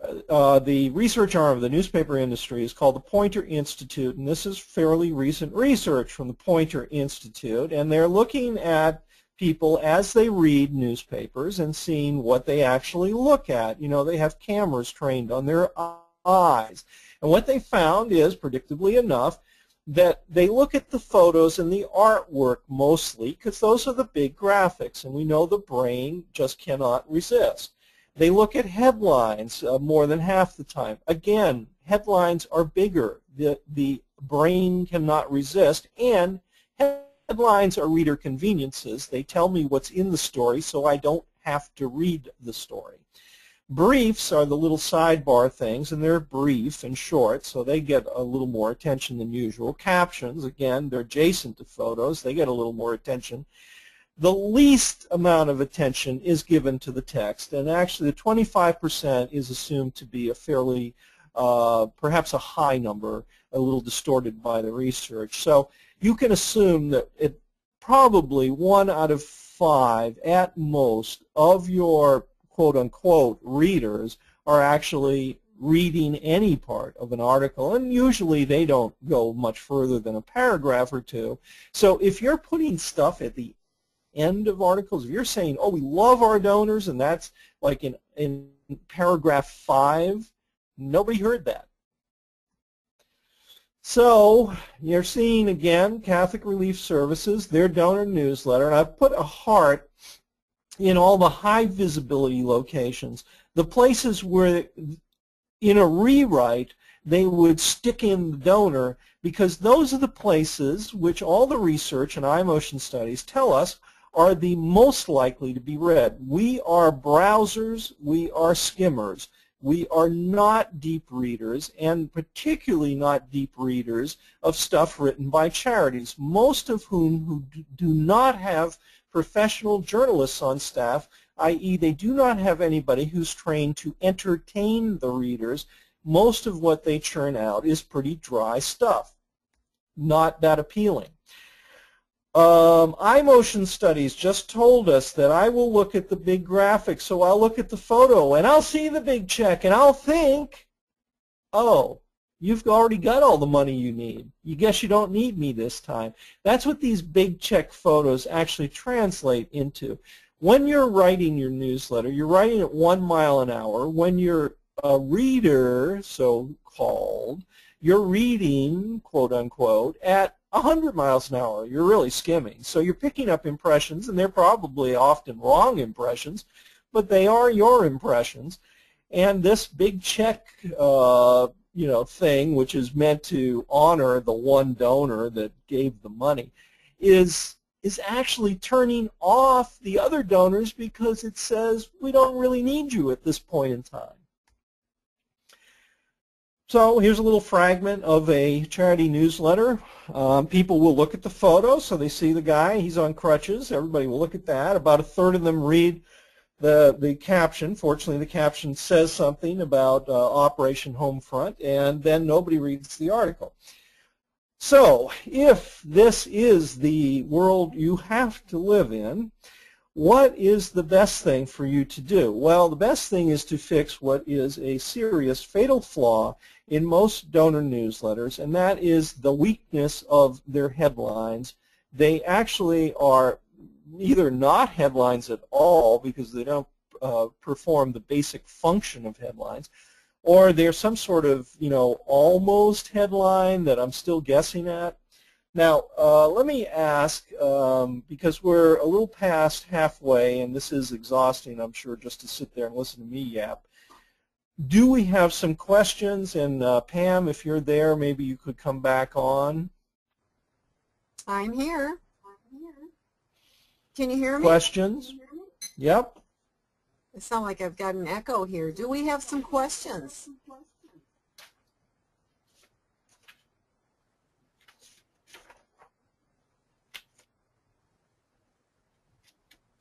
the research arm of the newspaper industry is called the Poynter Institute, and this is fairly recent research from the Poynter Institute, and they're looking at people as they read newspapers and seeing what they actually look at. You know, they have cameras trained on their eyes, and what they found is, predictably enough, that they look at the photos and the artwork mostly because those are the big graphics, and we know the brain just cannot resist. They look at headlines more than half the time. Again, headlines are bigger. The brain cannot resist, and headlines are reader conveniences. They tell me what's in the story so I don't have to read the story. Briefs are the little sidebar things, and they're brief and short, so they get a little more attention than usual. Captions, again, they're adjacent to photos. They get a little more attention. The least amount of attention is given to the text, and actually the 25% is assumed to be a fairly, perhaps a high number, a little distorted by the research. So you can assume that it probably 1 out of 5 at most of your quote-unquote readers are actually reading any part of an article, and usually they don't go much further than a paragraph or two. So if you're putting stuff at the end of articles, if you're saying, oh, we love our donors, and that's like in paragraph 5, nobody heard that. So you're seeing, again, Catholic Relief Services, their donor newsletter, and I've put a heart in all the high visibility locations, the places where in a rewrite they would stick in the donor, because those are the places which all the research and eye motion studies tell us are the most likely to be read. We are browsers, we are skimmers. We are not deep readers, and particularly not deep readers of stuff written by charities, most of whom who do not have professional journalists on staff, i.e. they do not have anybody who's trained to entertain the readers. Most of what they churn out is pretty dry stuff, not that appealing. Eye motion studies just told us that I will look at the big graphic, so I'll look at the photo and I'll see the big check and I'll think, oh, you've already got all the money you need. You guess you don't need me this time. That's what these big check photos actually translate into. When you're writing your newsletter, you're writing at 1 mile an hour. When you're a reader, so-called, you're reading, quote-unquote, at 100 miles an hour. You're really skimming. So you're picking up impressions, and they're probably often wrong impressions, but they are your impressions. And this big check thing, which is meant to honor the one donor that gave the money, is actually turning off the other donors because it says we don't really need you at this point in time. So here's a little fragment of a charity newsletter. People will look at the photo, so they see the guy, he's on crutches. Everybody will look at that. About a third of them read the caption. Fortunately, the caption says something about Operation Homefront, and then nobody reads the article. So if this is the world you have to live in, what is the best thing for you to do? Well, the best thing is to fix what is a serious, fatal flaw in most donor newsletters, and that is the weakness of their headlines. They actually are either not headlines at all because they don't perform the basic function of headlines, or they're some sort of, almost headline that I'm still guessing at. Now, let me ask, because we're a little past halfway, and this is exhausting, I'm sure, just to sit there and listen to me yap. Do we have some questions? And Pam, if you're there, maybe you could come back on. I'm here. Can you hear me? Questions? Yep. It sounds like I've got an echo here. Do we have some questions?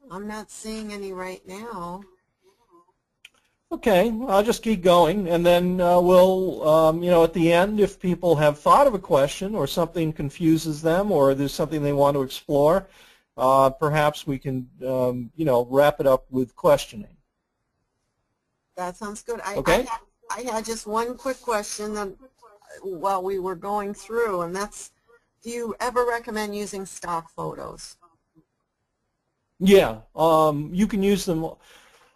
I'm not seeing any right now. Okay, I'll just keep going, and then we'll, at the end, if people have thought of a question or something confuses them or there's something they want to explore, perhaps we can, wrap it up with questioning. That sounds good. Okay? I had just one quick question that, while we were going through, and that's, do you ever recommend using stock photos? Yeah, you can use them.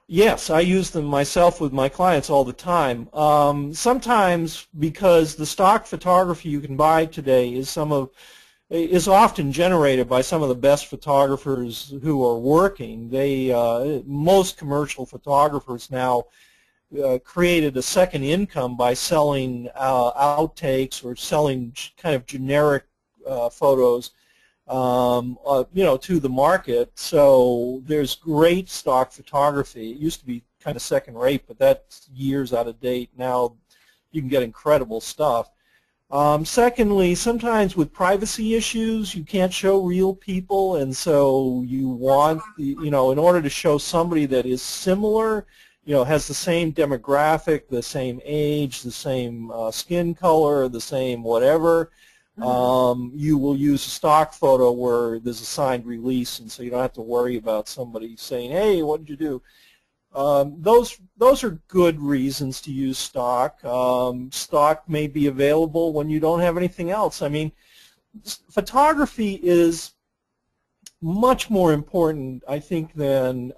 Yes, I use them myself with my clients all the time. Sometimes because the stock photography you can buy today is often generated by some of the best photographers who are working. Most commercial photographers now created a second income by selling outtakes or selling kind of generic photos to the market. So there's great stock photography. It used to be kind of second rate, but that's years out of date. Now you can get incredible stuff. Secondly, sometimes with privacy issues, you can't show real people, and so you want, in order to show somebody that is similar, has the same demographic, the same age, the same skin color, the same whatever, you will use a stock photo where there's a signed release, and so you don't have to worry about somebody saying, hey, what did you do? Those are good reasons to use stock. Stock may be available when you don't have anything else. I mean, photography is much more important, I think, than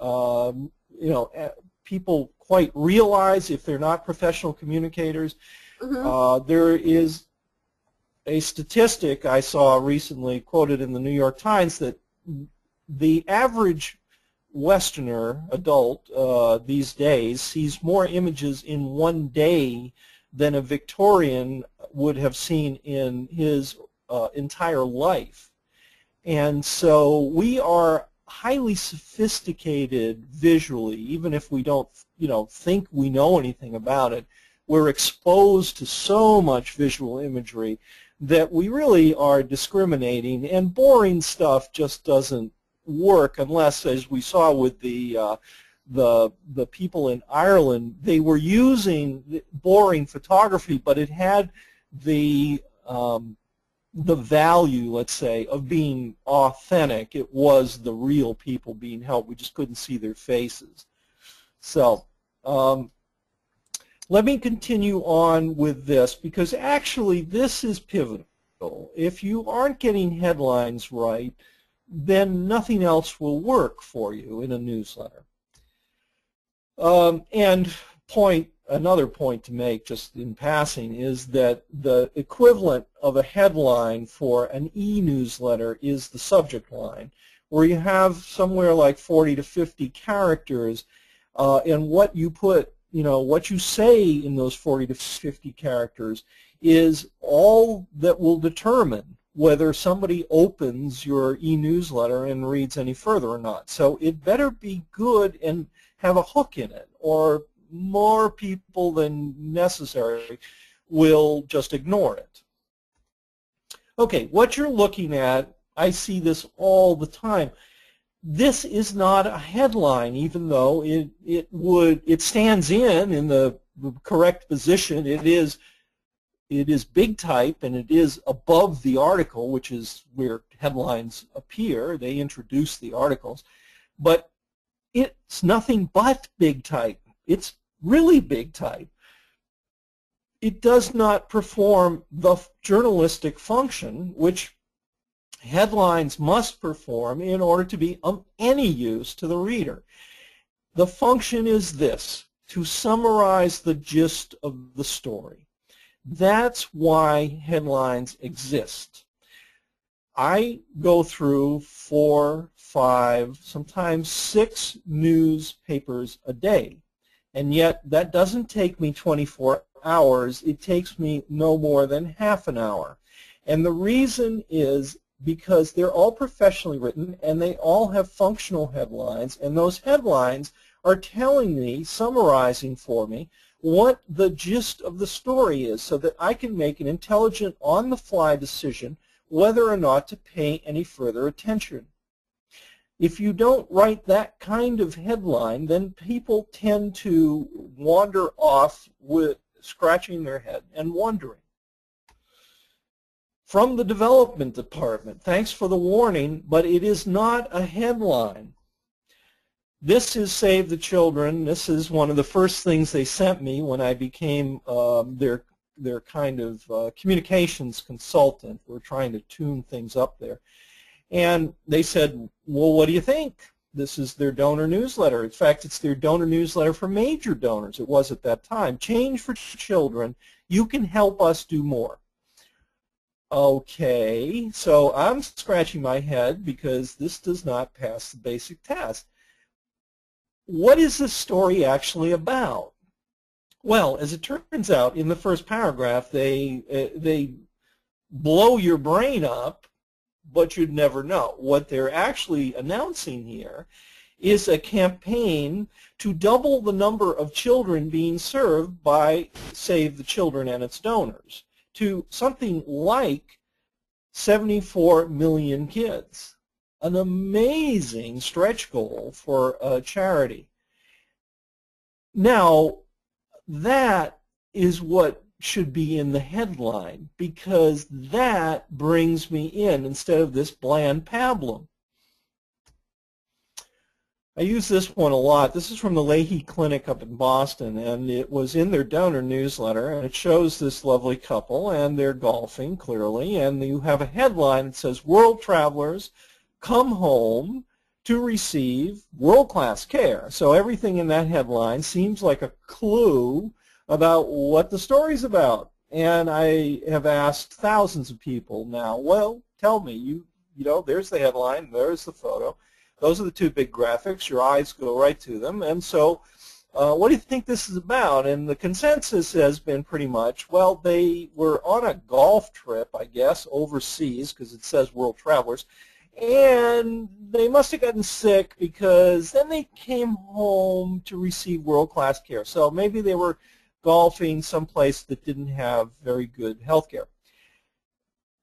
people quite realize if they're not professional communicators. There is a statistic I saw recently quoted in the New York Times that the average Westerner adult these days sees more images in one day than a Victorian would have seen in his entire life. And so we are highly sophisticated visually, even if we don't think we know anything about it. We're exposed to so much visual imagery that we really are discriminating, and boring stuff just doesn't work unless, as we saw with the people in Ireland, they were using boring photography, but it had the value, let's say, of being authentic. It was the real people being held. We just couldn't see their faces. So let me continue on with this, because actually this is pivotal. If you aren't getting headlines right, then nothing else will work for you in a newsletter. And another point to make just in passing is that the equivalent of a headline for an e-newsletter is the subject line, where you have somewhere like 40 to 50 characters, and what you put, what you say in those 40 to 50 characters is all that will determine whether somebody opens your e-newsletter and reads any further or not. So it better be good and have a hook in it, or more people than necessary will just ignore it. Okay, what you're looking at, I see this all the time. This is not a headline, even though it stands in the correct position. It is big type, and it is above the article, which is where headlines appear. They introduce the articles, but it's nothing but big type. It's really big type. It does not perform the journalistic function which headlines must perform in order to be of any use to the reader. The function is this: to summarize the gist of the story. That's why headlines exist. I go through 4, 5, sometimes 6 newspapers a day, and yet that doesn't take me 24 hours. It takes me no more than half an hour. And the reason is because they're all professionally written, and they all have functional headlines, and those headlines are telling me, summarizing for me, what the gist of the story is, so that I can make an intelligent, on-the-fly decision whether or not to pay any further attention. If you don't write that kind of headline, then people tend to wander off with scratching their head and wondering. From the development department, thanks for the warning, but it is not a headline. This is Save the Children. This is one of the first things they sent me when I became their kind of communications consultant. We're trying to tune things up there. And they said, well, what do you think? This is their donor newsletter. In fact, it's their donor newsletter for major donors. It was at that time. Change for Children. You can help us do more. Okay, so I'm scratching my head because this does not pass the basic test. What is this story actually about? Well, as it turns out, in the first paragraph, they blow your brain up, but you'd never know. What they're actually announcing here is a campaign to double the number of children being served by Save the Children and its donors to something like 74 million kids. An amazing stretch goal for a charity. Now, that is what should be in the headline, because that brings me in instead of this bland pablum. I use this one a lot. This is from the Leahy Clinic up in Boston, and it was in their donor newsletter, and it shows this lovely couple, and they're golfing, clearly, and you have a headline that says, "World travelers come home to receive world-class care." So everything in that headline seems like a clue about what the story's about. And I have asked thousands of people now, well, tell me, you know, there's the headline, there's the photo. Those are the two big graphics. Your eyes go right to them. And so what do you think this is about? And the consensus has been pretty much, well, they were on a golf trip, I guess, overseas, because it says world travelers, and they must have gotten sick because then they came home to receive world-class care. So maybe they were golfing someplace that didn't have very good health care.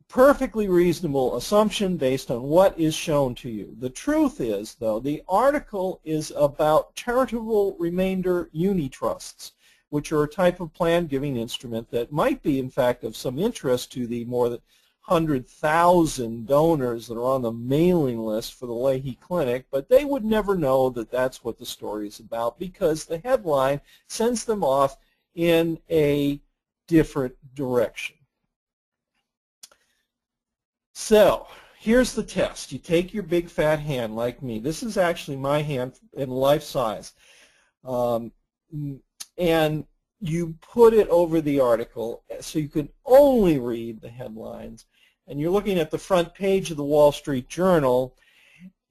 Perfectly reasonable assumption based on what is shown to you. The truth is, though, the article is about charitable remainder unitrusts, which are a type of plan giving instrument that might be, in fact, of some interest to the more than 100,000 donors that are on the mailing list for the Leahy Clinic, but they would never know that that's what the story is about because the headline sends them off in a different direction. So here's the test. You take your big fat hand like me. This is actually my hand in life size. And you put it over the article so you can only read the headlines. And you're looking at the front page of the Wall Street Journal.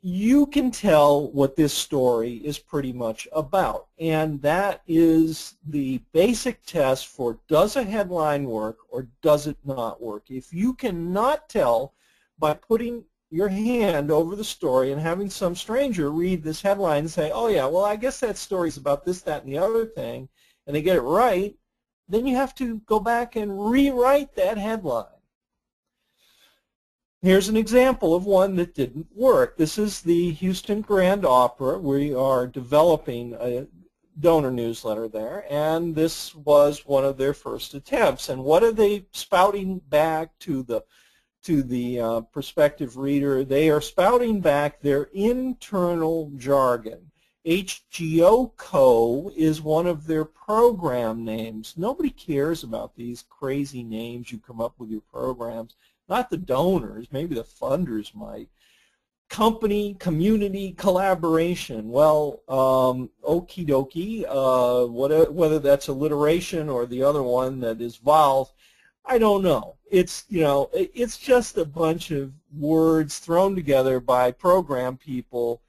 You can tell what this story is pretty much about. And that is the basic test for does a headline work or does it not work. If you cannot tell by putting your hand over the story and having some stranger read this headline and say, oh yeah, well I guess that story's about this, that, and the other thing, and they get it right, then you have to go back and rewrite that headline. Here's an example of one that didn't work. This is the Houston Grand Opera. We are developing a donor newsletter there, and this was one of their first attempts. And what are they spouting back to the prospective reader? They are spouting back their internal jargon. HGOCO is one of their program names. Nobody cares about these crazy names you come up with your programs. Not the donors, maybe the funders might. Company, community, collaboration. Well, okie dokie, whether that's alliteration or the other one that is vowels, I don't know. It's, you know, it's just a bunch of words thrown together by program people,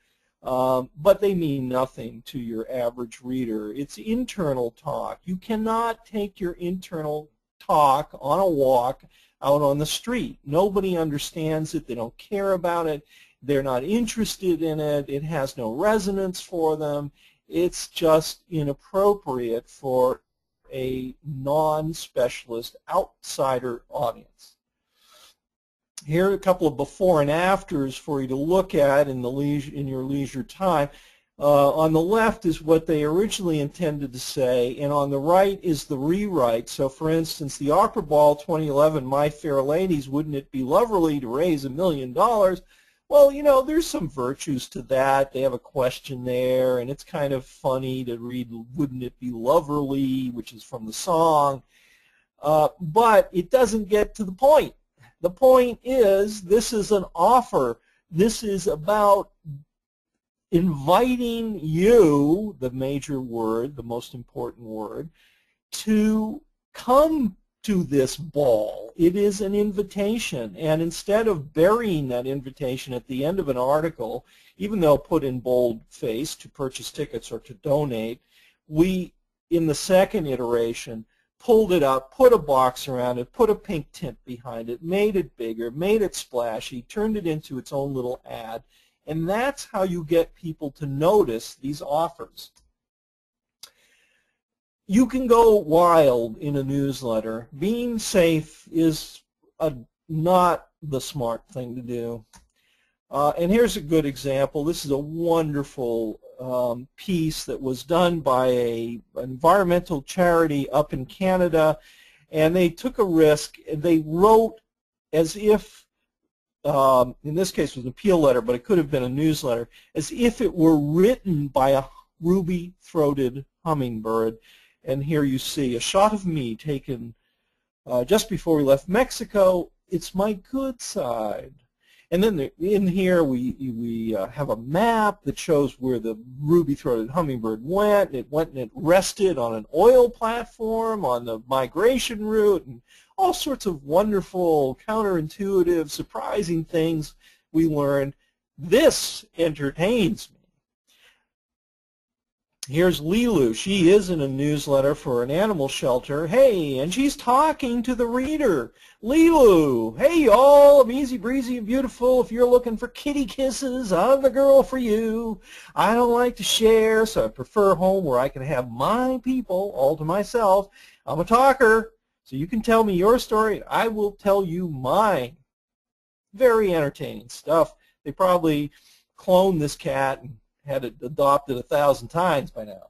but they mean nothing to your average reader. It's internal talk. You cannot take your internal talk on a walk out on the street. Nobody understands it. They don't care about it. They're not interested in it. It has no resonance for them. It's just inappropriate for a non-specialist outsider audience. Here are a couple of before and afters for you to look at in your leisure time. On the left is what they originally intended to say, and on the right is the rewrite. So, for instance, the Opera Ball 2011, My Fair Ladies, wouldn't it be lovely to raise $1 million? Well, you know, there's some virtues to that. They have a question there, and it's kind of funny to read, wouldn't it be lovely, which is from the song. But it doesn't get to the point. The point is, this is an offer. This is about inviting you, the major word, the most important word, to come to this ball. It is an invitation, and instead of burying that invitation at the end of an article, even though put in boldface to purchase tickets or to donate, we, in the second iteration, pulled it up, put a box around it, put a pink tint behind it, made it bigger, made it splashy, turned it into its own little ad, and that's how you get people to notice these offers. You can go wild in a newsletter. Being safe is not the smart thing to do. And here's a good example. This is a wonderful piece that was done by an environmental charity up in Canada, and they took a risk. They wrote as if, in this case it was an appeal letter, but it could have been a newsletter, as if it were written by a ruby-throated hummingbird. And here you see a shot of me taken just before we left Mexico. It's my good side. And then in here we have a map that shows where the ruby-throated hummingbird went. It went and it rested on an oil platform on the migration route, and all sorts of wonderful, counterintuitive, surprising things we learned. This entertains me. Here's Lilu. She is in a newsletter for an animal shelter. Hey, and she's talking to the reader. Lilu, hey y'all, I'm easy breezy and beautiful. If you're looking for kitty kisses, I'm the girl for you. I don't like to share, so I prefer home where I can have my people all to myself. I'm a talker, so you can tell me your story, and I will tell you mine. Very entertaining stuff. They probably cloned this cat and had it adopted 1,000 times by now.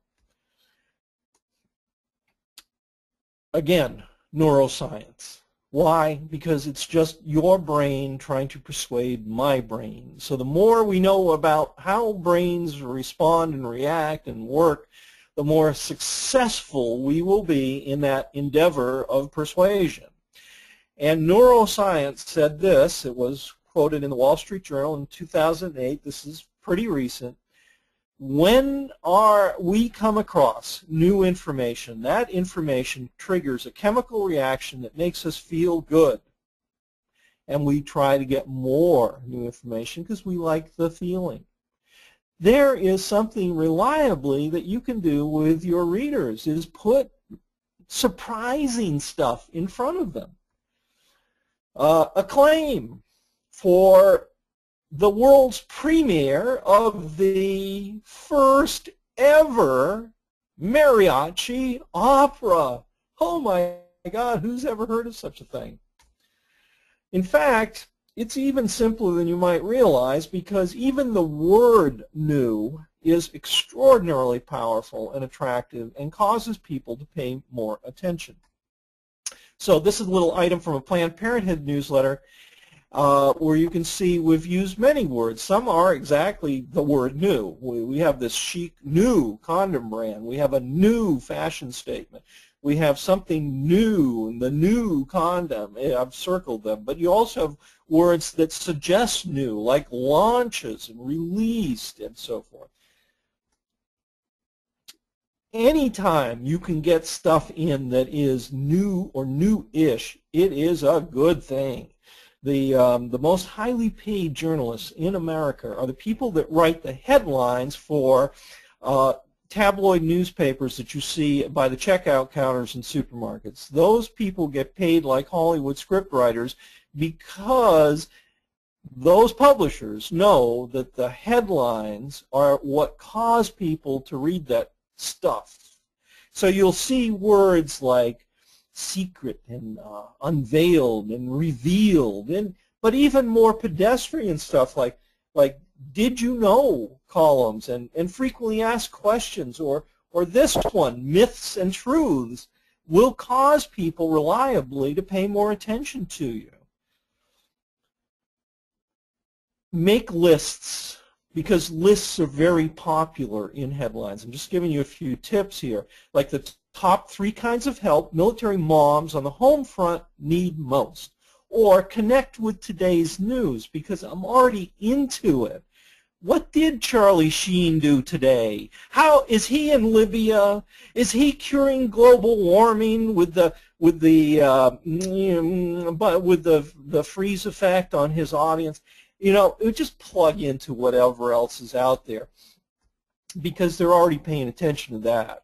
Again, neuroscience. Why? Because it's just your brain trying to persuade my brain. So the more we know about how brains respond and react and work, the more successful we will be in that endeavor of persuasion. And neuroscience said this. It was quoted in the Wall Street Journal in 2008. This is pretty recent. When we come across new information, that information triggers a chemical reaction that makes us feel good. And we try to get more new information because we like the feeling. There is something reliably that you can do with your readers, is put surprising stuff in front of them. A claim for the world's premiere of the first ever mariachi opera. Oh my God, who's ever heard of such a thing? In fact, it's even simpler than you might realize, because even the word new is extraordinarily powerful and attractive and causes people to pay more attention. So this is a little item from a Planned Parenthood newsletter where you can see we've used many words. Some are exactly the word new. We have this chic new condom brand. We have a new fashion statement. We have something new, the new condom. I've circled them. But you also have words that suggest new, like launches and released and so forth. Anytime you can get stuff in that is new or new-ish, it is a good thing. The most highly paid journalists in America are the people that write the headlines for tabloid newspapers that you see by the checkout counters in supermarkets. Those people get paid like Hollywood scriptwriters because those publishers know that the headlines are what cause people to read that stuff. So you'll see words like secret and unveiled and revealed, and But even more pedestrian stuff like did you know columns and frequently asked questions, or this one, myths and truths, will cause people reliably to pay more attention to you. Make lists, because lists are very popular in headlines. I'm just giving you a few tips here, like the top 3 kinds of help military moms on the home front need most, or connect with today's news because I'm already into it. What did Charlie Sheen do today? How is he in Libya? Is he curing global warming with the freeze effect on his audience? You know, it would just plug into whatever else is out there because they're already paying attention to that.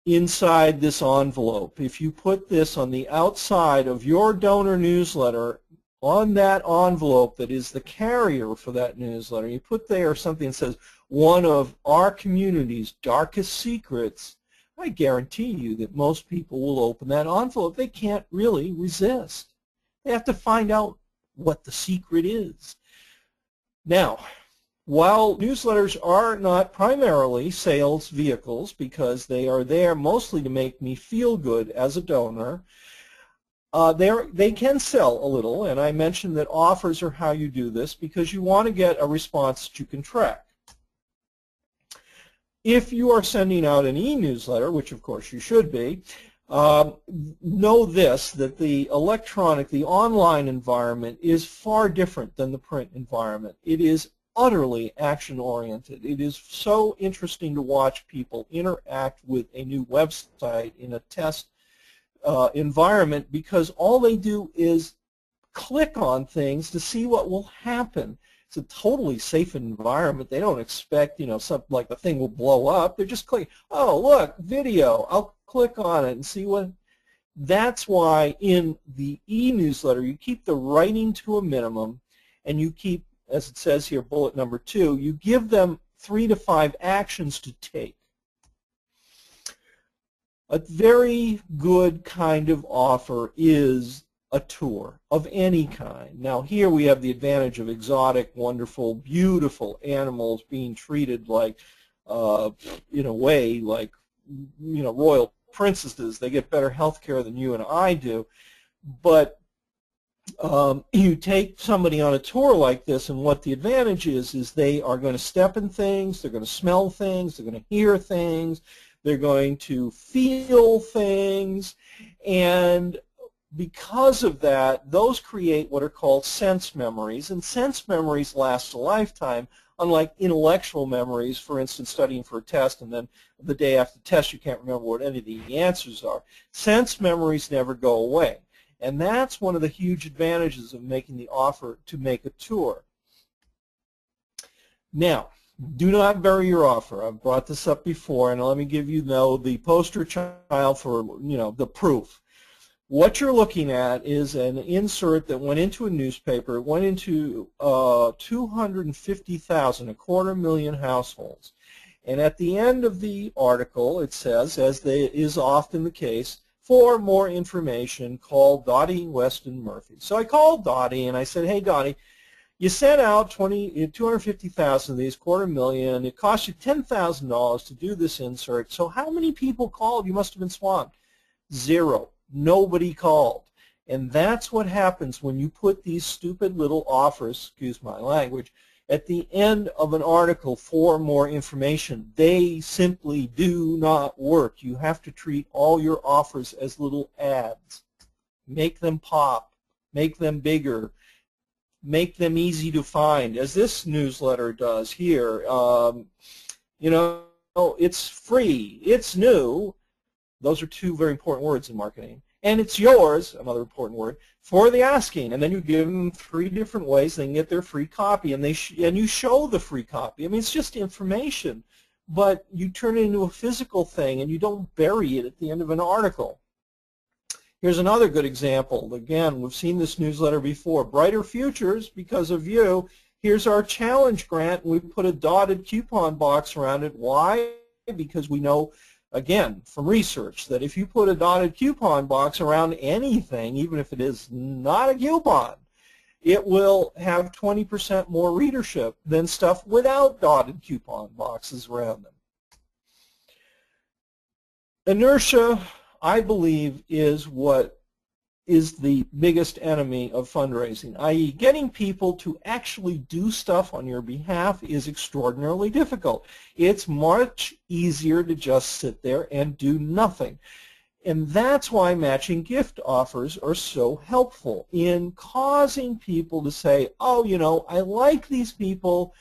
Inside this envelope, if you put this on the outside of your donor newsletter, on that envelope that is the carrier for that newsletter, you put there something that says, one of our community's darkest secrets, I guarantee you that most people will open that envelope. They can't really resist. They have to find out what the secret is. Now, while newsletters are not primarily sales vehicles because they are there mostly to make me feel good as a donor, they can sell a little, and I mentioned that offers are how you do this because you want to get a response that you can track. If you are sending out an e-newsletter, which of course you should be, know this, that the electronic, the online environment is far different than the print environment. It is utterly action-oriented. It is so interesting to watch people interact with a new website in a test environment because all they do is click on things to see what will happen. It's a totally safe environment. They don't expect, you know, something like the thing will blow up. They're just clicking, oh, look, video. I'll click on it and see what. That's why in the e-newsletter you keep the writing to a minimum and you keep, as it says here, bullet number 2, you give them 3 to 5 actions to take. A very good kind of offer is a tour of any kind. Now here we have the advantage of exotic, wonderful, beautiful animals being treated like, in a way, like, you know, royal princesses. They get better health care than you and I do. But you take somebody on a tour like this, and what the advantage is they are going to step in things, they're going to smell things, they're going to hear things, they're going to feel things, and because of that, those create what are called sense memories, and sense memories last a lifetime, unlike intellectual memories, for instance, studying for a test, and then the day after the test you can't remember what any of the answers are. Sense memories never go away, and that's one of the huge advantages of making the offer to make a tour. Now, do not bury your offer. I've brought this up before, and let me give you the poster child for, you know, the proof. What you're looking at is an insert that went into a newspaper. It went into 250,000, 250,000 households. And at the end of the article, it says, as is often the case, for more information, call Dottie Weston Murphy. So I called Dottie and I said, hey, Dottie, you sent out 250,000 of these, 250,000. It cost you $10,000 to do this insert. So how many people called? You must have been swamped. 0. Nobody called. And that's what happens when you put these stupid little offers, excuse my language, at the end of an article for more information. They simply do not work. You have to treat all your offers as little ads. Make them pop. Make them bigger. Make them easy to find, as this newsletter does here. You know, it's free. It's new. Those are 2 very important words in marketing. And it's yours, another important word, for the asking. And then you give them 3 different ways they can get their free copy, and you show the free copy. I mean, it's just information, but you turn it into a physical thing, and you don't bury it at the end of an article. Here's another good example. Again, we've seen this newsletter before. Brighter futures because of you. Here's our challenge grant. We put a dotted coupon box around it. Why? Because we know again, from research, that if you put a dotted coupon box around anything, even if it is not a coupon, it will have 20% more readership than stuff without dotted coupon boxes around them. Inertia, I believe, is what is the biggest enemy of fundraising, i.e. getting people to actually do stuff on your behalf is extraordinarily difficult. It's much easier to just sit there and do nothing. And that's why matching gift offers are so helpful in causing people to say, oh, you know, I like these people.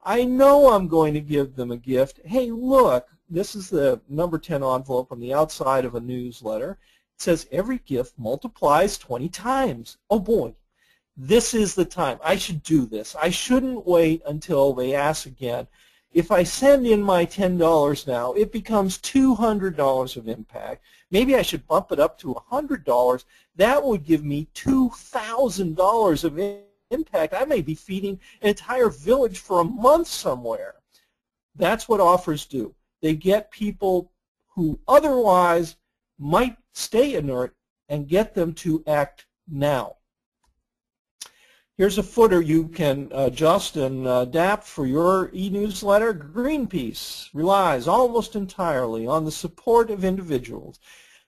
I know I'm going to give them a gift. Hey, look, this is the number 10 envelope on the outside of a newsletter. It says every gift multiplies 20 times. Oh, boy, this is the time. I should do this. I shouldn't wait until they ask again. If I send in my $10 now, it becomes $200 of impact. Maybe I should bump it up to $100. That would give me $2,000 of impact. I may be feeding an entire village for a month somewhere. That's what offers do. They get people who otherwise might stay inert and get them to act now. Here's a footer you can adjust and adapt for your e-newsletter. Greenpeace relies almost entirely on the support of individuals.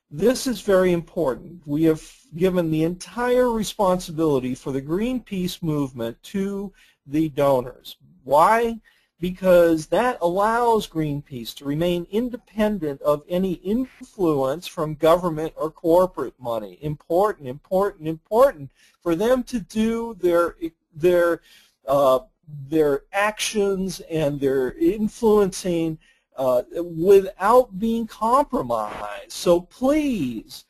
This is very important. We have given the entire responsibility for the Greenpeace movement to the donors. Why? Because that allows Greenpeace to remain independent of any influence from government or corporate money. Important, important, important for them to do their actions and their influencing without being compromised. So please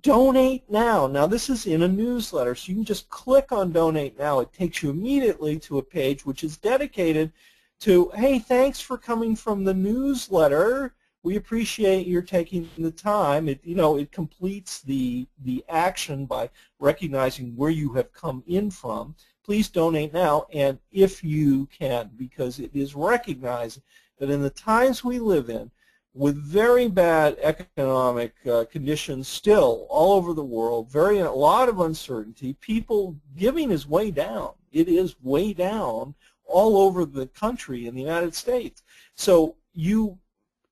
donate now. Now this is in a newsletter, so you can just click on Donate Now. It takes you immediately to a page which is dedicated to, hey, thanks for coming from the newsletter. We appreciate your taking the time. It, you know, it completes the action by recognizing where you have come in from. Please donate now, and if you can, because it is recognized that in the times we live in, with very bad economic conditions still all over the world, a lot of uncertainty, people giving is way down. It is way down all over the country in the United States. So you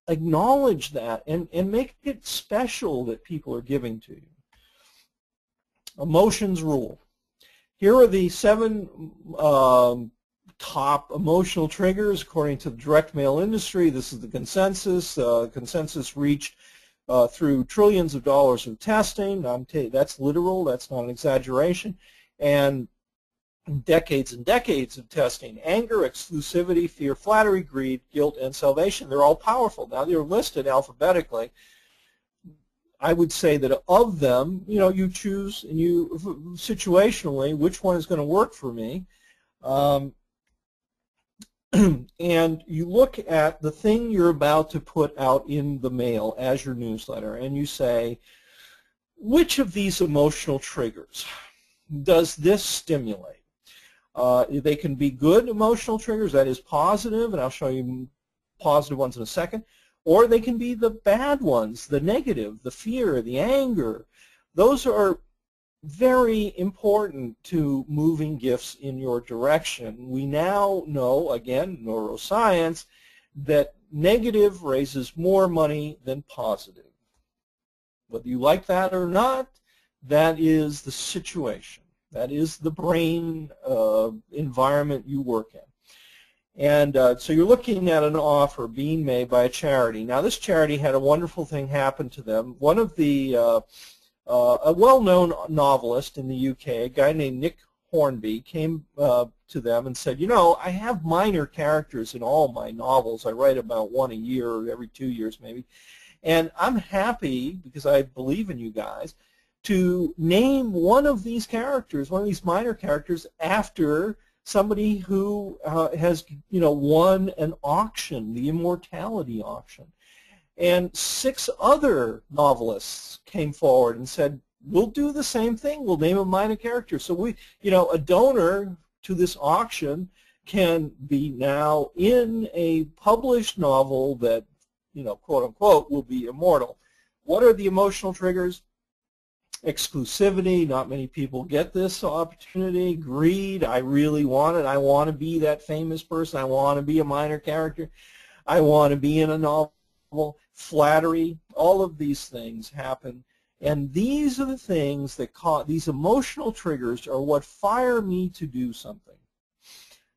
acknowledge that and make it special that people are giving to you. Emotions rule. Here are the 7 top emotional triggers according to the direct mail industry. This is the consensus. Consensus reached through trillions of dollars of testing. That's literal. That's not an exaggeration. And decades and decades of testing. Anger, exclusivity, fear, flattery, greed, guilt, and salvation. They're all powerful. Now they're listed alphabetically. I would say that of them, you know, you choose and you situationally which one is going to work for me. And you look at the thing you're about to put out in the mail as your newsletter and you say, which of these emotional triggers does this stimulate? They can be good emotional triggers, that is positive, and I'll show you positive ones in a second, or they can be the bad ones, the negative, the fear, the anger. Those are very important to moving gifts in your direction. We now know, again, neuroscience, that negative raises more money than positive. Whether you like that or not, that is the situation. That is the brain environment you work in. And so you're looking at an offer being made by a charity. Now this charity had a wonderful thing happen to them. One of the, a well-known novelist in the UK, a guy named Nick Hornby, came to them and said, you know, I have minor characters in all my novels. I write about one a year or every 2 years maybe. And I'm happy, because I believe in you guys, to name one of these characters, one of these minor characters, after somebody who has, you know, won an auction, the immortality auction. And 6 other novelists came forward and said, we'll do the same thing. We'll name a minor character. So we, you know, a donor to this auction can be now in a published novel that quote unquote, will be immortal. What are the emotional triggers? Exclusivity, not many people get this opportunity. Greed, I really want it. I want to be that famous person. I want to be a minor character. I want to be in a novel. Flattery, all of these things happen. And these are the things that cause, these emotional triggers are what fire me to do something.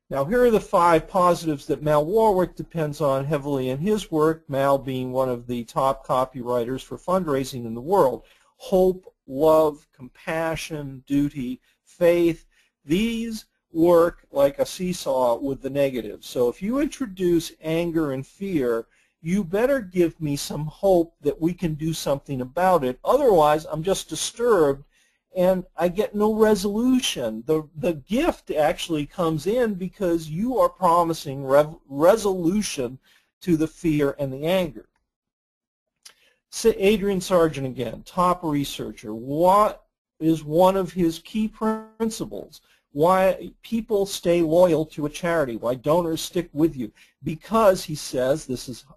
Now here are the 5 positives that Mal Warwick depends on heavily in his work, Mal being one of the top copywriters for fundraising in the world. Hope, love, compassion, duty, faith, these work like a seesaw with the negatives. So if you introduce anger and fear, you better give me some hope that we can do something about it. Otherwise, I'm just disturbed and I get no resolution. The gift actually comes in because you are promising resolution to the fear and the anger. Adrian Sargent again, top researcher. What is one of his key principles? Why people stay loyal to a charity, why donors stick with you? Because, he says,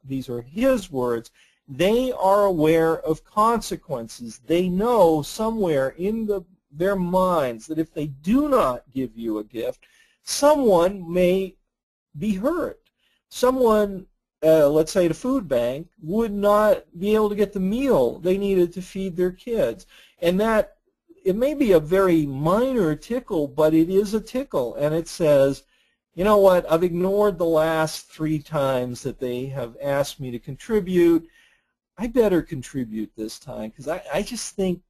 these are his words, they are aware of consequences. They know somewhere in their minds that if they do not give you a gift, someone may be hurt. Someone, let's say the food bank, would not be able to get the meal they needed to feed their kids. And that, it may be a very minor tickle, but it is a tickle. And it says, you know what, I've ignored the last 3 times that they have asked me to contribute. I better contribute this time because I just think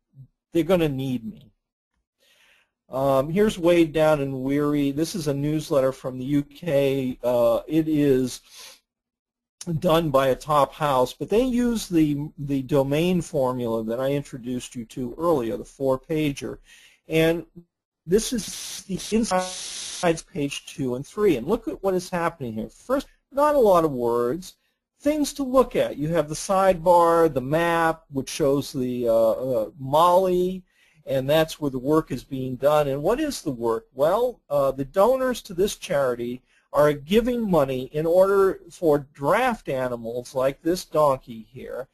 they're going to need me. Here's Weighed Down and Weary. This is a newsletter from the UK. It is done by a top house, but they use the domain formula that I introduced you to earlier, the 4-pager. And this is the insides, page 2 and 3. And look at what is happening here. First, not a lot of words. Things to look at. You have the sidebar, the map, which shows the Mali, and that's where the work is being done. And what is the work? Well, the donors to this charity are giving money in order for draft animals like this donkey here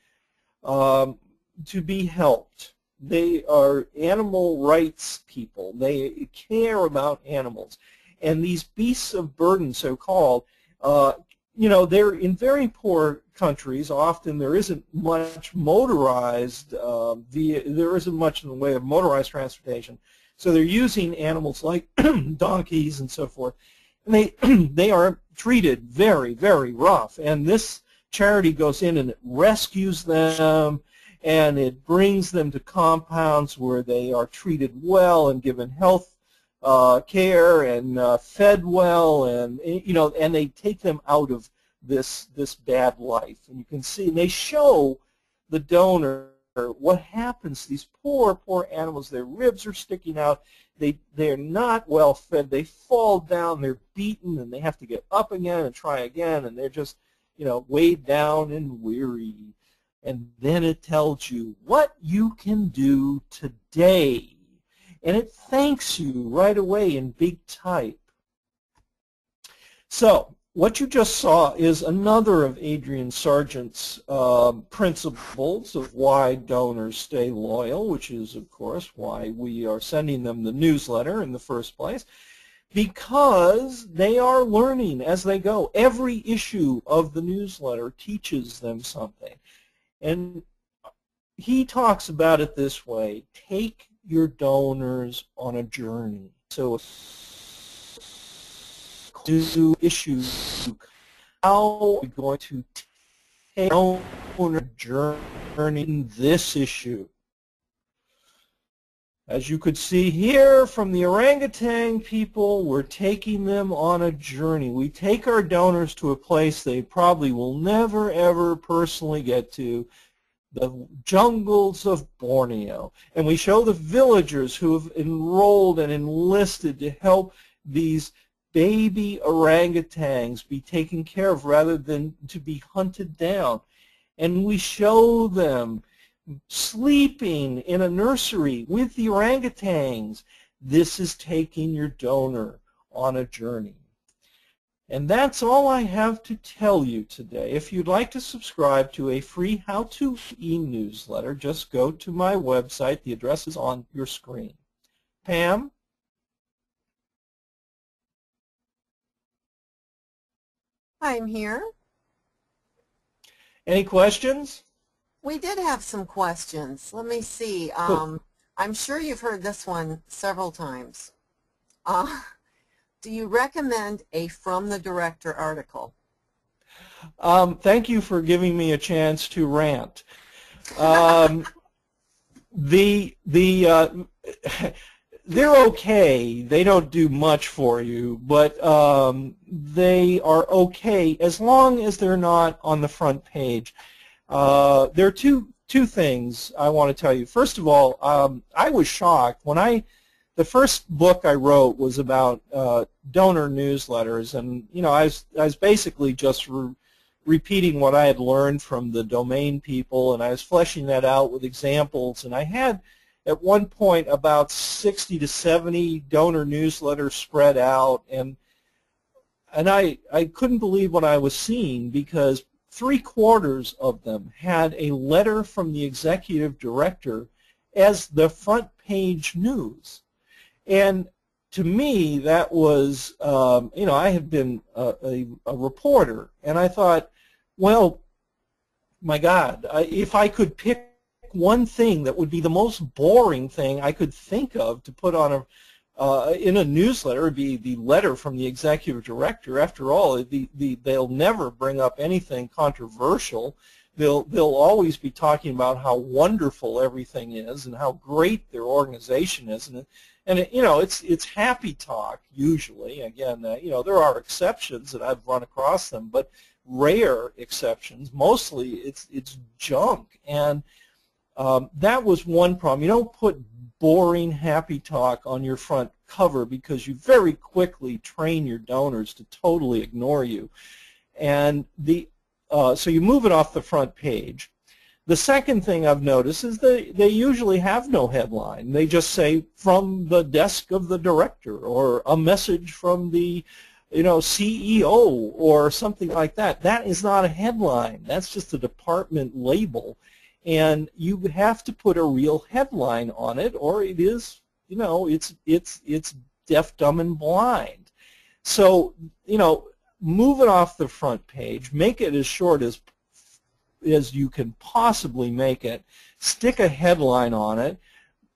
to be helped. They are animal rights people. They care about animals. And these beasts of burden, so-called, they're in very poor countries. Often there isn't much motorized, there isn't much in the way of motorized transportation. So they're using animals like donkeys and so forth. And they are treated very, very rough. And this charity goes in and it rescues them, and it brings them to compounds where they are treated well and given health care and fed well, and and they take them out of this bad life. And you can see, and they show the donor what happens to these poor animals. Their ribs are sticking out. They're not well fed. They fall down. They're beaten, and they have to get up again and try again. And they're just, weighed down and weary. And then it tells you what you can do today. And it thanks you right away in big type. So what you just saw is another of Adrian Sargent's principles of why donors stay loyal, which is, of course, why we are sending them the newsletter in the first place, because they are learning as they go. Every issue of the newsletter teaches them something. And he talks about it this way: take your donors on a journey. So do issues, how are we going to take donor journey in this issue? As you could see here from the orangutan people, we're taking them on a journey. We take our donors to a place they probably will never ever personally get to, the jungles of Borneo. And we show the villagers who have enrolled and enlisted to help these baby orangutans be taken care of rather than to be hunted down. And we show them sleeping in a nursery with the orangutans. This is taking your donor on a journey. And that's all I have to tell you today. If you'd like to subscribe to a free how-to e-newsletter, just go to my website. The address is on your screen. Pam? I'm here. Any questions? We did have some questions. Let me see. Cool. I'm sure you've heard this one several times. Do you recommend a From the Director article? Thank you for giving me a chance to rant. Um, they're okay. They don't do much for you, but they are okay as long as they're not on the front page. There are two things I want to tell you. First of all, I was shocked when the first book I wrote was about donor newsletters, and I was basically just repeating what I had learned from the domain people, and I was fleshing that out with examples. And I had at one point about 60 to 70 donor newsletters spread out, and I couldn't believe what I was seeing, because 3/4 of them had a letter from the executive director as the front page news. And to me, that was, I had been a reporter, and I thought, well, my God, if I could pick one thing that would be the most boring thing I could think of to put on in a newsletter, it would be the letter from the executive director. After all, they'll never bring up anything controversial. They'll always be talking about how wonderful everything is and how great their organization is, and it's happy talk usually. Again, there are exceptions, and I've run across them, but rare exceptions. Mostly it's junk, and that was one problem. You don't put boring happy talk on your front cover, because you very quickly train your donors to totally ignore you, and so you move it off the front page. The second thing I've noticed is they usually have no headline. They just say, from the desk of the director, or a message from the CEO, or something like that. That is not a headline. That's just a department label. And you have to put a real headline on it, or it is, it's deaf, dumb, and blind. So, move it off the front page, make it as short as you can possibly make it, stick a headline on it,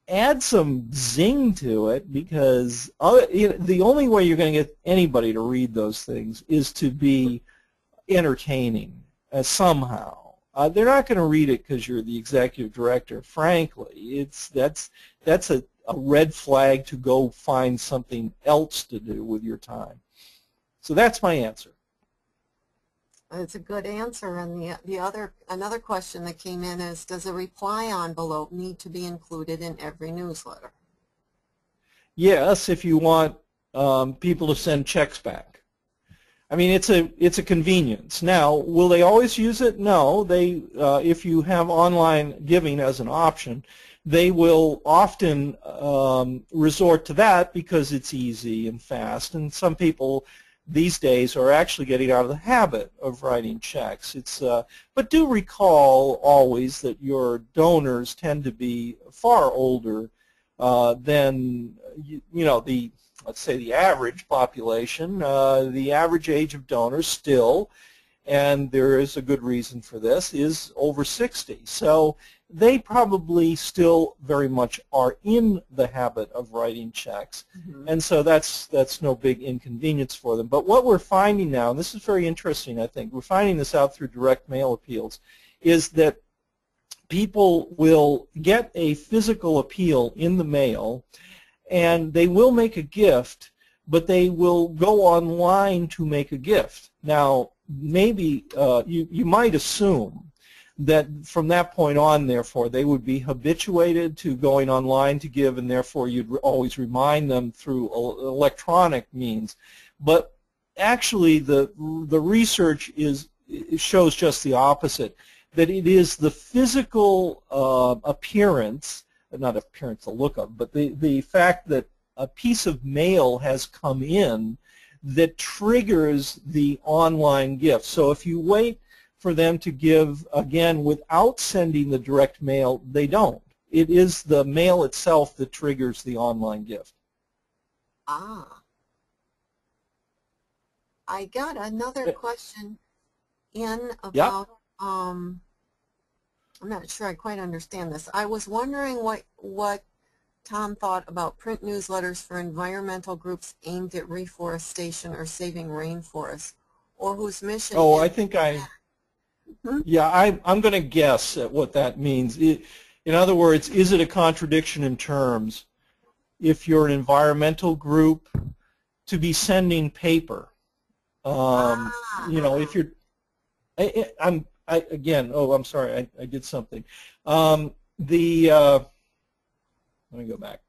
add some zing to it, because the only way you're going to get anybody to read those things is to be entertaining somehow. They're not going to read it because you're the executive director. Frankly, that's a red flag to go find something else to do with your time. So that's my answer. It's a good answer. And another question that came in is, does a reply envelope need to be included in every newsletter? Yes, if you want people to send checks back. I mean, it's a convenience. Now, will they always use it? No. If you have online giving as an option, they will often resort to that because it's easy and fast. And some people these days are actually getting out of the habit of writing checks. But do recall always that your donors tend to be far older than let's say the average population. The average age of donors still, and there is a good reason for this, is over 60. So they probably still very much are in the habit of writing checks, and so that's no big inconvenience for them. But what we're finding now, and this is very interesting, I think, we're finding this out through direct mail appeals, is that people will get a physical appeal in the mail, and they will make a gift, but they will go online to make a gift. Now, maybe you might assume that from that point on, therefore, they would be habituated to going online to give, and therefore you'd always remind them through electronic means. But actually, the research shows just the opposite, that it is the physical appearance, not appearance to look of, but the fact that a piece of mail has come in that triggers the online gift. So if you wait for them to give, again, without sending the direct mail, they don't. It is the mail itself that triggers the online gift. Ah. I got another question in Yeah. about, I'm not sure I quite understand this. I was wondering what Tom thought about print newsletters for environmental groups aimed at reforestation or saving rainforests, or whose mission Oh, is... I think I... Hmm? Yeah, I'm going to guess at what that means. In other words, is it a contradiction in terms if you're an environmental group to be sending paper? You know, if you're, again, oh, I'm sorry, I did something. Let me go back.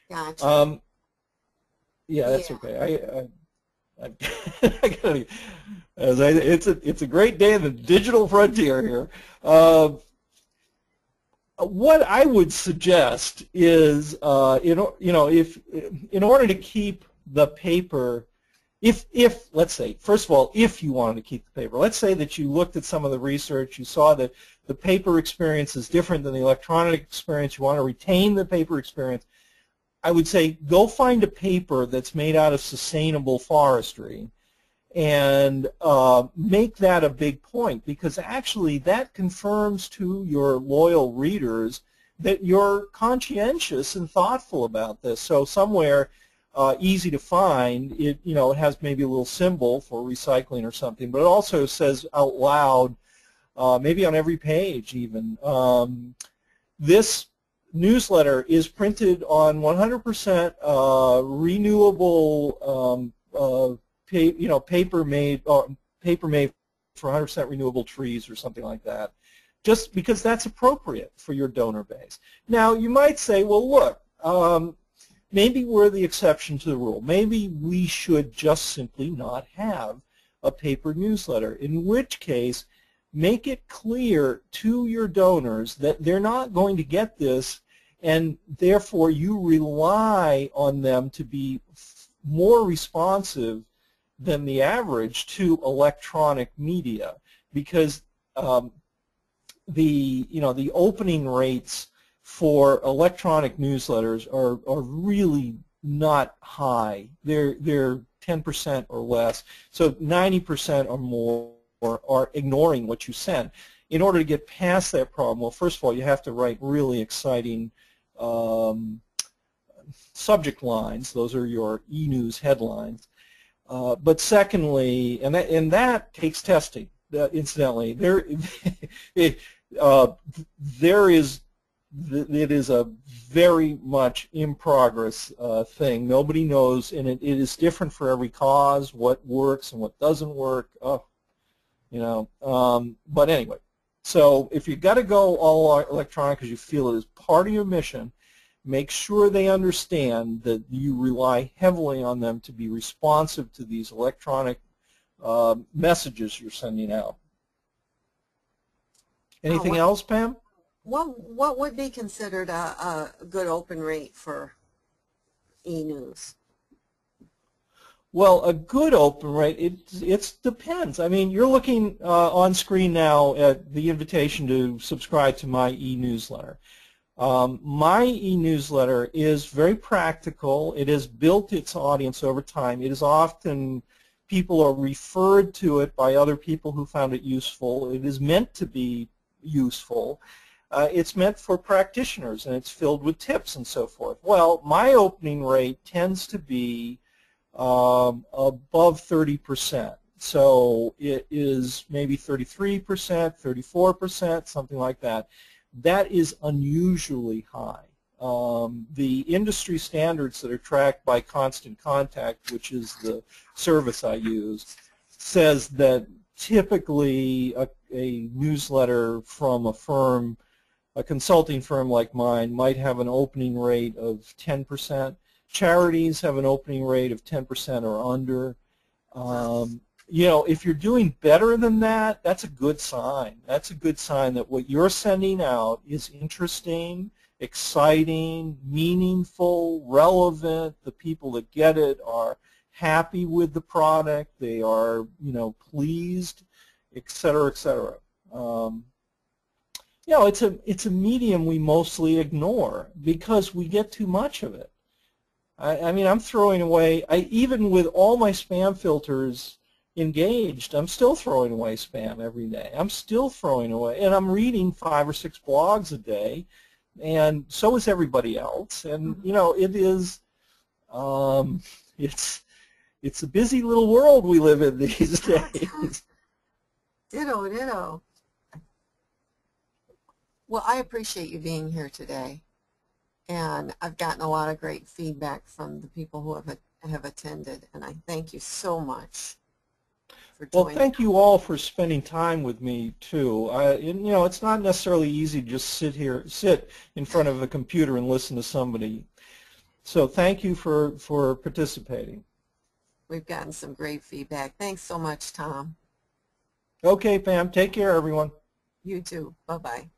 Gotcha. Yeah, Yeah. that's okay. I gotta, it's a great day in the digital frontier here. What I would suggest is, if in order to keep the paper, if let's say, first of all, if you wanted to keep the paper, let's say that you looked at some of the research, you saw that the paper experience is different than the electronic experience, you want to retain the paper experience, I would say go find a paper that's made out of sustainable forestry and make that a big point, because actually that confirms to your loyal readers that you're conscientious and thoughtful about this. So somewhere easy to find, it has maybe a little symbol for recycling or something, but it also says out loud, maybe on every page even, this newsletter is printed on 100% renewable paper made for 100% renewable trees or something like that, just because that's appropriate for your donor base. Now you might say, well, look, maybe we're the exception to the rule. Maybe we should just simply not have a paper newsletter, in which case make it clear to your donors that they're not going to get this, and therefore you rely on them to be more responsive than the average to electronic media, because the opening rates for electronic newsletters are really not high. They're 10% or less, so 90% or more are ignoring what you send. In order to get past that problem, well, first of all, you have to write really exciting subject lines. Those are your e-news headlines. But secondly, and that takes testing. Incidentally, it is a very much in progress thing. Nobody knows, and it is different for every cause, what works and what doesn't work. But anyway, so if you've got to go all electronic because you feel it is part of your mission, make sure they understand that you rely heavily on them to be responsive to these electronic messages you're sending out. Anything else, Pam? What would be considered a good open rate for e-news? Well, a good open rate, it depends. I mean, you're looking on screen now at the invitation to subscribe to my e-newsletter. My e-newsletter is very practical. It has built its audience over time. It is often, people are referred to it by other people who found it useful. It is meant to be useful. It's meant for practitioners, and it's filled with tips and so forth. Well, my opening rate tends to be above 30%. So it is maybe 33%, 34%, something like that. That is unusually high. The industry standards that are tracked by Constant Contact, which is the service I use, says that typically a newsletter from a firm, a consulting firm like mine, might have an opening rate of 10%. Charities have an opening rate of 10% or under. If you're doing better than that, that's a good sign. That's a good sign that what you're sending out is interesting, exciting, meaningful, relevant. The people that get it are happy with the product, they are, pleased, et cetera, et cetera. It's a medium we mostly ignore because we get too much of it. I mean, I'm throwing away, even with all my spam filters engaged, I'm still throwing away spam every day. I'm still throwing away, and I'm reading 5 or 6 blogs a day, and so is everybody else. And it is, it's a busy little world we live in these days. Ditto, ditto. Well, I appreciate you being here today, and I've gotten a lot of great feedback from the people who have attended, and I thank you so much for joining. Well, thank you all for spending time with me too. It's not necessarily easy to just sit in front of a computer and listen to somebody. So thank you for participating. We've gotten some great feedback. Thanks so much, Tom. Okay, Pam. Take care, everyone. You too. Bye-bye.